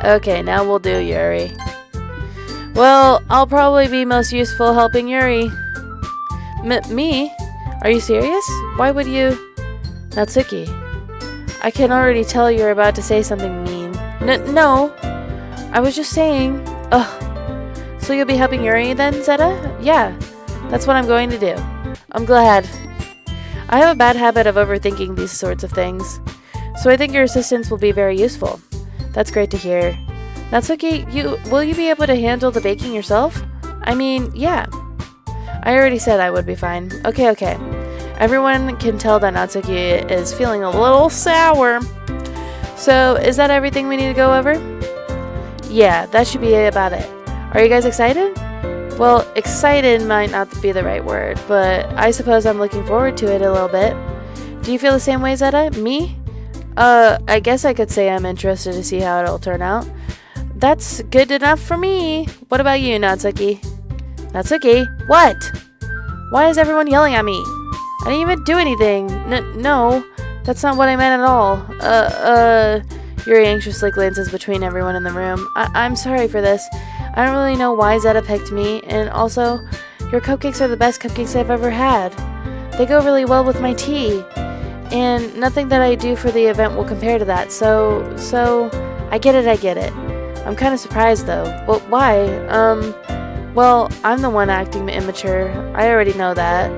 A: Okay, now we'll do Yuri. Well, I'll probably be most useful helping Yuri. Me? Are you serious? Why would you... Natsuki. I can already tell you're about to say something mean. No. I was just saying... Ugh. So you'll be helping Yuri then, Zeta? Yeah. That's what I'm going to do. I'm glad. I have a bad habit of overthinking these sorts of things. So I think your assistance will be very useful. That's great to hear. Natsuki, will you be able to handle the baking yourself? I mean, yeah. I already said I would be fine. Okay. Everyone can tell that Natsuki is feeling a little sour. So, is that everything we need to go over? Yeah, that should be about it. Are you guys excited? Well, excited might not be the right word, but I suppose I'm looking forward to it a little bit. Do you feel the same way, Zeta? Me? I guess I could say I'm interested to see how it'll turn out. That's good enough for me. What about you, Natsuki? Natsuki? What? Why is everyone yelling at me? I didn't even do anything. No, that's not what I meant at all. Yuri anxiously glances between everyone in the room. I'm sorry for this. I don't really know why Zeta picked me, and also, your cupcakes are the best cupcakes I've ever had. They go really well with my tea, and nothing that I do for the event will compare to that, so, I get it. I'm kind of surprised, though. Well, why? Well, I'm the one acting immature. I already know that.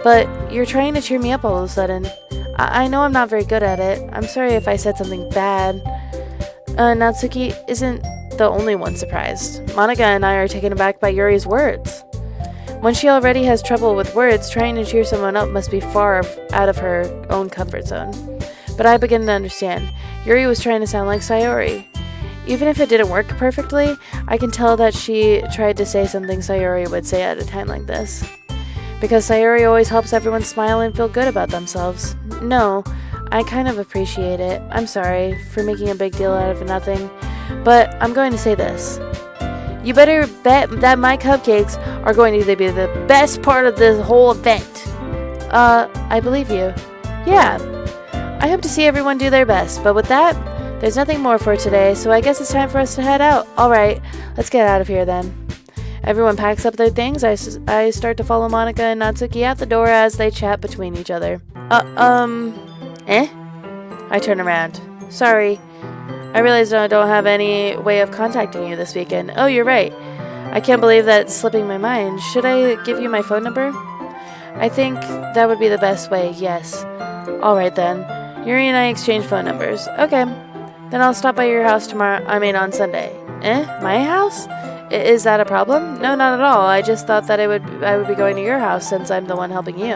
A: But you're trying to cheer me up all of a sudden. I know I'm not very good at it. I'm sorry if I said something bad. Natsuki isn't the only one surprised. Monica and I are taken aback by Yuri's words. When she already has trouble with words, trying to cheer someone up must be far out of her own comfort zone. But I begin to understand. Yuri was trying to sound like Sayori. Even if it didn't work perfectly, I can tell that she tried to say something Sayori would say at a time like this. Because Sayori always helps everyone smile and feel good about themselves. No, I kind of appreciate it. I'm sorry for making a big deal out of nothing, but I'm going to say this. You better bet that my cupcakes are going to be the best part of this whole event. I believe you. Yeah. I hope to see everyone do their best, but with that, there's nothing more for today, so I guess it's time for us to head out. Alright, let's get out of here then. Everyone packs up their things. I start to follow Monica and Natsuki out the door as they chat between each other. I turn around. Sorry. I realized I don't have any way of contacting you this weekend. Oh, you're right. I can't believe that's slipping my mind. Should I give you my phone number? I think that would be the best way, yes. Alright then. Yuri and I exchange phone numbers. Okay. Then I'll stop by your house tomorrow. On Sunday. My house? Is that a problem? No, not at all. I just thought that I would be going to your house since I'm the one helping you.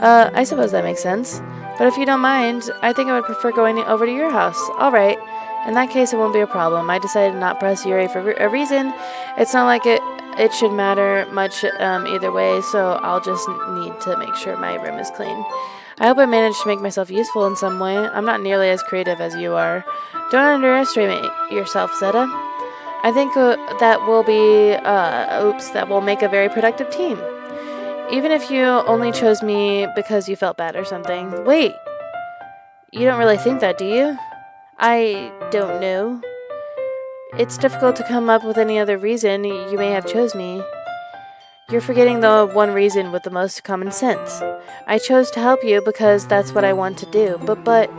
A: I suppose that makes sense. But if you don't mind, I think I would prefer going over to your house. Alright. In that case, it won't be a problem. I decided to not press Yuri for a reason. It's not like it should matter much either way, so I'll just need to make sure my room is clean. I hope I managed to make myself useful in some way. I'm not nearly as creative as you are. Don't underestimate yourself, Zeta. I think that will make a very productive team. Even if you only chose me because you felt bad or something. Wait, you don't really think that, do you? I don't know. It's difficult to come up with any other reason you may have chose me. You're forgetting the one reason with the most common sense. I chose to help you because that's what I want to do. But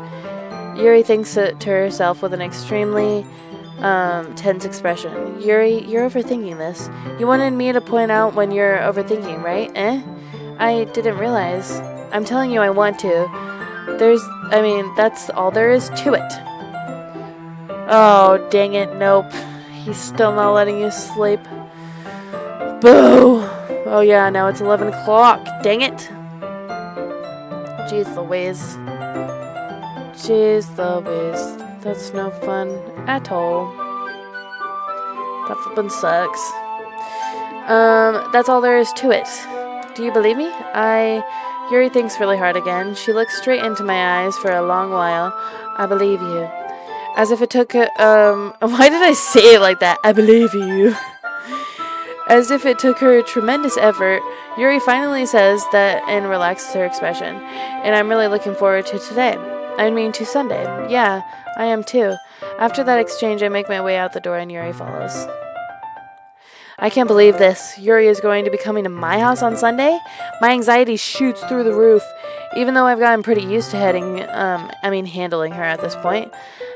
A: Yuri thinks to herself with an extremely tense expression. Yuri, you're overthinking this. You wanted me to point out when you're overthinking, right? I didn't realize. I'm telling you I want to. That's all there is to it. Oh, dang it, nope. He's still not letting you sleep. Boo! Oh yeah, now it's 11 o'clock. Dang it! Jeez Louise. Jeez Louise. That's no fun at all. That flippin' sucks. That's all there is to it. Do you believe me? Yuri thinks really hard again. She looks straight into my eyes for a long while. I believe you. As if it took why did I say it like that? I believe you. As if it took her tremendous effort, Yuri finally says that and relaxes her expression. And I'm really looking forward to today. To Sunday. Yeah, I am too. After that exchange, I make my way out the door and Yuri follows. I can't believe this. Yuri is going to be coming to my house on Sunday? My anxiety shoots through the roof. Even though I've gotten pretty used to handling her at this point.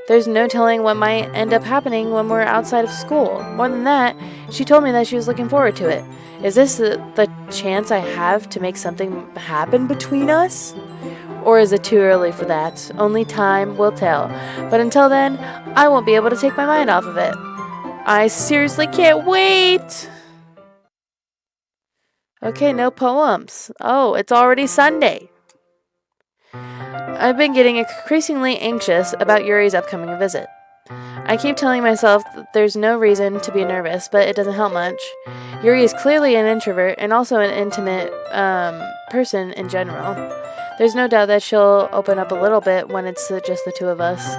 A: There's no telling what might end up happening when we're outside of school. More than that, she told me that she was looking forward to it. Is this the chance I have to make something happen between us? Or is it too early for that? Only time will tell. But until then, I won't be able to take my mind off of it. I seriously can't wait! Okay, no poems. Oh, it's already Sunday. I've been getting increasingly anxious about Yuri's upcoming visit. I keep telling myself that there's no reason to be nervous, but it doesn't help much. Yuri is clearly an introvert and also an intimate person in general. There's no doubt that she'll open up a little bit when it's just the two of us.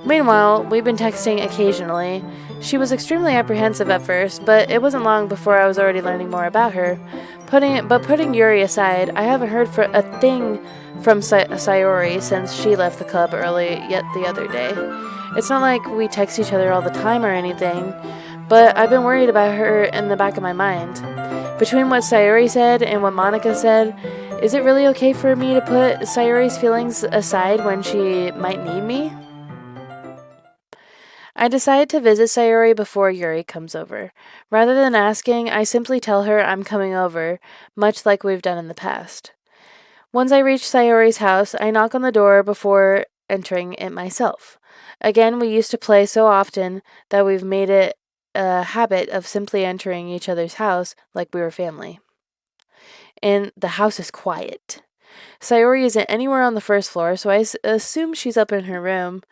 A: Meanwhile, we've been texting occasionally. She was extremely apprehensive at first, but it wasn't long before I was already learning more about her. Putting Yuri aside, I haven't heard a thing from Sayori since she left the club early yet the other day. It's not like we text each other all the time or anything, but I've been worried about her in the back of my mind. Between what Sayori said and what Monica said, is it really okay for me to put Sayori's feelings aside when she might need me? I decide to visit Sayori before Yuri comes over. Rather than asking, I simply tell her I'm coming over, much like we've done in the past. Once I reach Sayori's house, I knock on the door before entering it myself. Again, we used to play so often that we've made it a habit of simply entering each other's house like we were family. And the house is quiet. Sayori isn't anywhere on the first floor, so I assume she's up in her room.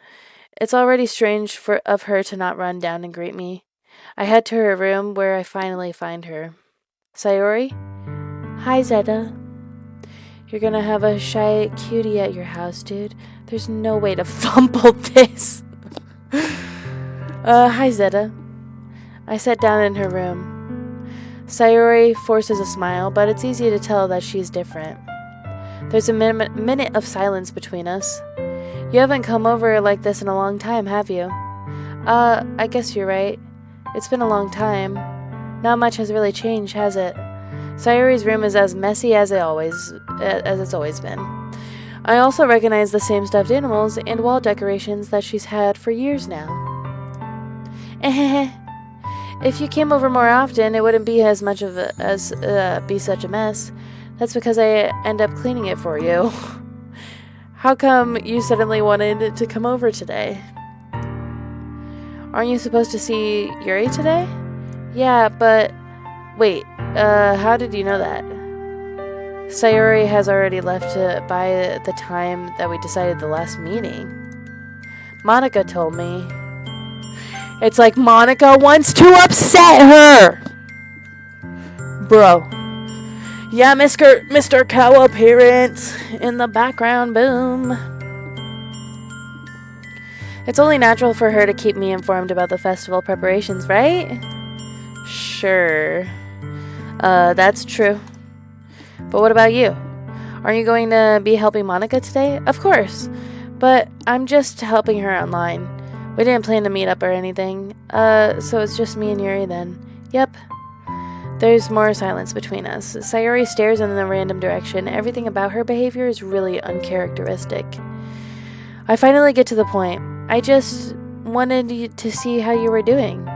A: It's already strange of her to not run down and greet me. I head to her room where I finally find her. Sayori? Hi, Zeta. You're gonna have a shy cutie at your house, dude. There's no way to fumble this. Hi, Zeta. I sat down in her room. Sayori forces a smile, but it's easy to tell that she's different. There's a minute of silence between us. You haven't come over like this in a long time, have you? I guess you're right. It's been a long time. Not much has really changed, has it? Sayori's room is as messy as it's always been. I also recognize the same stuffed animals and wall decorations that she's had for years now. If you came over more often, it wouldn't be as much of be such a mess. That's because I end up cleaning it for you. How come you suddenly wanted to come over today? Aren't you supposed to see Yuri today? Yeah, but wait, how did you know that? Sayori has already left by the time that we decided the last meeting. Monica told me. It's like Monica wants to upset her! Bro. Yeah, Mr. Cow appearance in the background, boom. It's only natural for her to keep me informed about the festival preparations, right? Sure. That's true. But what about you? Aren't you going to be helping Monica today? Of course. But I'm just helping her online. We didn't plan to meet up or anything. So it's just me and Yuri then. Yep. There's more silence between us. Sayori stares in a random direction. Everything about her behavior is really uncharacteristic. I finally get to the point. I just wanted to see how you were doing.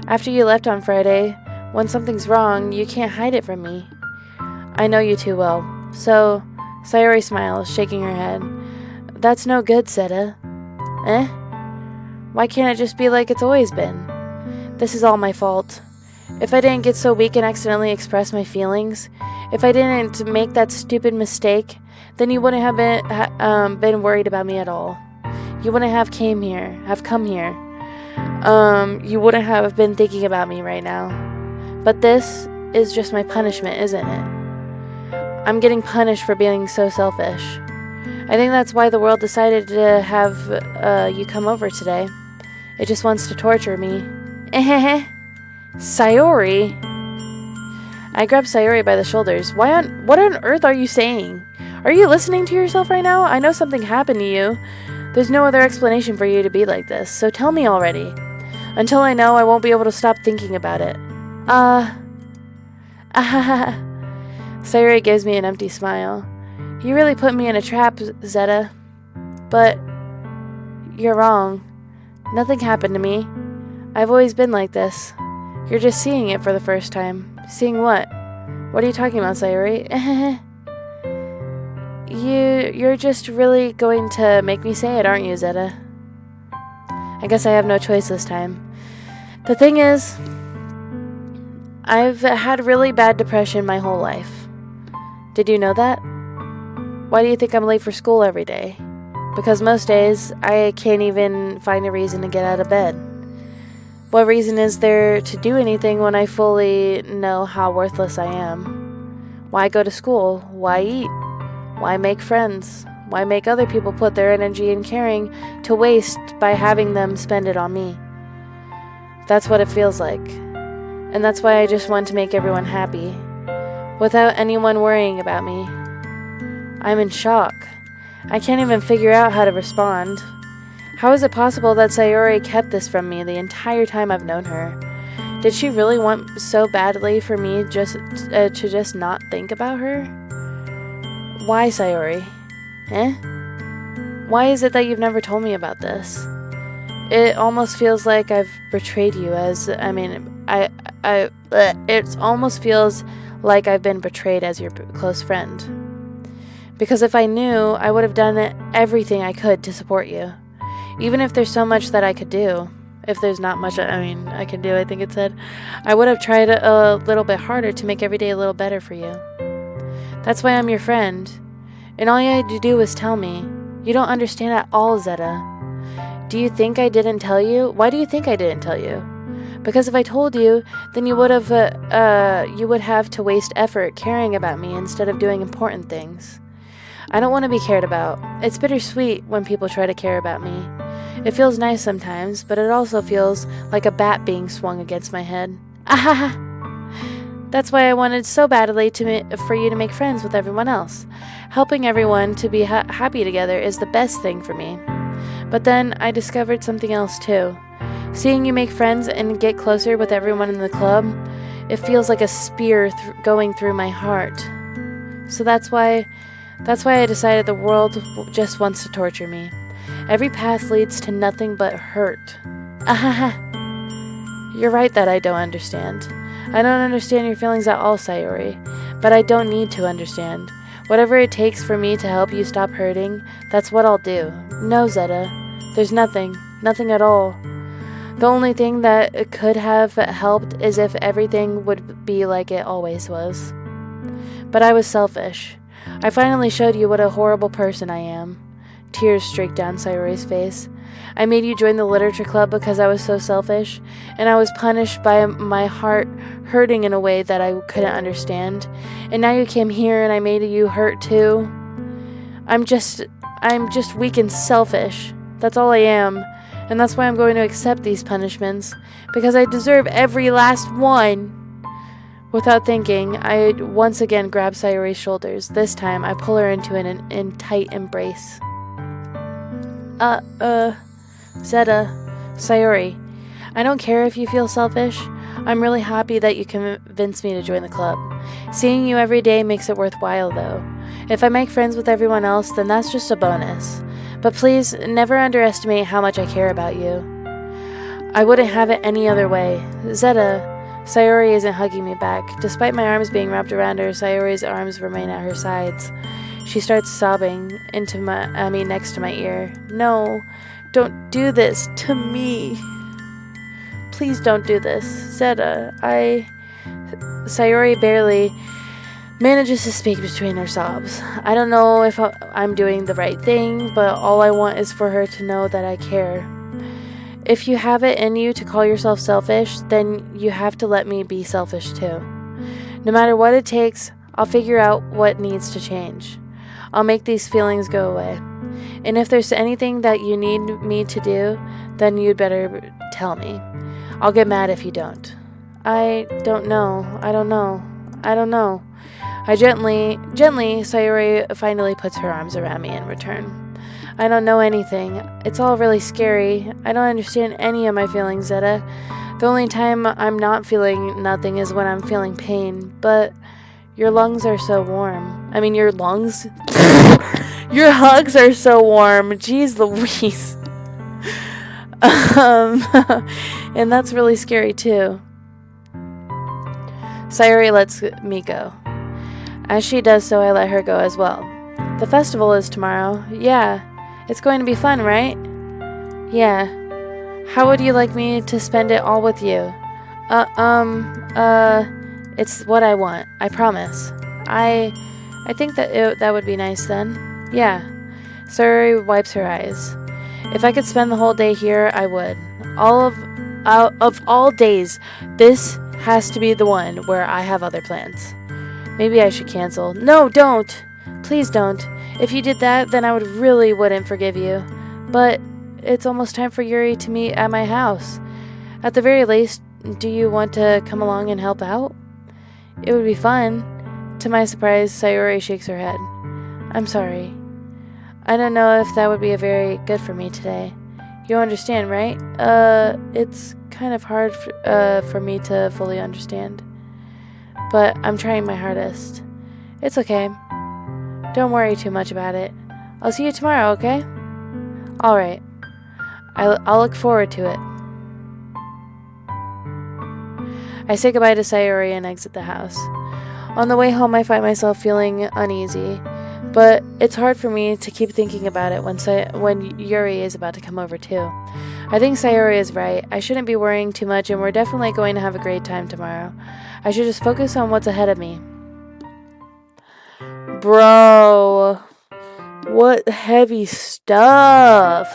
A: After you left on Friday, when something's wrong, you can't hide it from me. I know you too well. So, Sayori smiles, shaking her head. That's no good, Zeta. Eh? Why can't it just be like it's always been? This is all my fault. If I didn't get so weak and accidentally express my feelings, if I didn't make that stupid mistake, then you wouldn't have been worried about me at all. You wouldn't have come here. You wouldn't have been thinking about me right now. But this is just my punishment, isn't it? I'm getting punished for being so selfish. I think that's why the world decided to have you come over today. It just wants to torture me. Sayori? I grabbed Sayori by the shoulders. What on earth are you saying? Are you listening to yourself right now? I know something happened to you. There's no other explanation for you to be like this, so tell me already. Until I know, I won't be able to stop thinking about it. Sayori gives me an empty smile. You really put me in a trap, Zeta. But you're wrong. Nothing happened to me. I've always been like this. You're just seeing it for the first time. Seeing what? What are you talking about, Sayori? You're just really going to make me say it, aren't you, Zeta? I guess I have no choice this time. The thing is, I've had really bad depression my whole life. Did you know that? Why do you think I'm late for school every day? Because most days, I can't even find a reason to get out of bed. What reason is there to do anything when I fully know how worthless I am? Why go to school? Why eat? Why make friends? Why make other people put their energy and caring to waste by having them spend it on me? That's what it feels like. And that's why I just want to make everyone happy, without anyone worrying about me. I'm in shock. I can't even figure out how to respond. How is it possible that Sayori kept this from me the entire time I've known her? Did she really want so badly for me to just not think about her? Why, Sayori? Why is it that you've never told me about this? It almost feels like I've betrayed you it almost feels like I've been betrayed as your close friend. Because if I knew, I would have done everything I could to support you. Even if there's so much that I could do. If there's not much I can do, I think it said. I would have tried a little bit harder to make every day a little better for you. That's why I'm your friend. And all you had to do was tell me. You don't understand at all, Zeta. Do you think I didn't tell you? Why do you think I didn't tell you? Because if I told you, then you would have to waste effort caring about me instead of doing important things. I don't want to be cared about. It's bittersweet when people try to care about me. It feels nice sometimes, but it also feels like a bat being swung against my head. Ahaha! That's why I wanted so badly for you to make friends with everyone else. Helping everyone to be happy together is the best thing for me. But then I discovered something else too. Seeing you make friends and get closer with everyone in the club, it feels like a spear going through my heart. So that's why I decided the world just wants to torture me. Every path leads to nothing but hurt. Ahaha! You're right that I don't understand. I don't understand your feelings at all, Sayori, but I don't need to understand. Whatever it takes for me to help you stop hurting, that's what I'll do. No, Zeta, there's nothing at all. The only thing that could have helped is if everything would be like it always was. But I was selfish. I finally showed you what a horrible person I am. Tears streaked down Sayori's face. I made you join the literature club because I was so selfish, and I was punished by my heart hurting in a way that I couldn't understand. And now you came here and I made you hurt too. I'm just weak and selfish. That's all I am. And that's why I'm going to accept these punishments, because I deserve every last one. Without thinking, I once again grab Sayori's shoulders. This time, I pull her into an tight embrace. Zeta, Sayori, I don't care if you feel selfish. I'm really happy that you convinced me to join the club. Seeing you every day makes it worthwhile, though. If I make friends with everyone else, then that's just a bonus. But please, never underestimate how much I care about you. I wouldn't have it any other way. Zeta, Sayori isn't hugging me back. Despite my arms being wrapped around her, Sayori's arms remain at her sides. She starts sobbing next to my ear. No, don't do this to me. Please don't do this. Zeta, Sayori barely manages to speak between her sobs. I don't know if I'm doing the right thing, but all I want is for her to know that I care. If you have it in you to call yourself selfish, then you have to let me be selfish too. No matter what it takes, I'll figure out what needs to change. I'll make these feelings go away. And if there's anything that you need me to do, then you'd better tell me. I'll get mad if you don't. I don't know. Sayori finally puts her arms around me in return. I don't know anything. It's all really scary. I don't understand any of my feelings, Zeta. The only time I'm not feeling nothing is when I'm feeling pain, but your lungs are so warm. I mean, your lungs? Your hugs are so warm. Jeez Louise. And that's really scary too. Sayori lets me go. As she does so, I let her go as well. The festival is tomorrow. Yeah. It's going to be fun, right? Yeah. How would you like me to spend it all with you? It's what I want. I promise. I think that would be nice then. Yeah. Sayori wipes her eyes. If I could spend the whole day here, I would. Of all days, this has to be the one where I have other plans. Maybe I should cancel. No, don't! Please don't. If you did that, then I wouldn't forgive you. But it's almost time for Yuri to meet at my house. At the very least, do you want to come along and help out? It would be fun. To my surprise, Sayori shakes her head. I'm sorry. I don't know if that would be very good for me today. You understand, right? It's kind of hard for me to fully understand. But I'm trying my hardest. It's okay. Don't worry too much about it. I'll see you tomorrow, okay? Alright. I'll look forward to it. I say goodbye to Sayori and exit the house. On the way home, I find myself feeling uneasy, but it's hard for me to keep thinking about it when Yuri is about to come over too. I think Sayori is right. I shouldn't be worrying too much, and we're definitely going to have a great time tomorrow. I should just focus on what's ahead of me. Bro, what heavy stuff.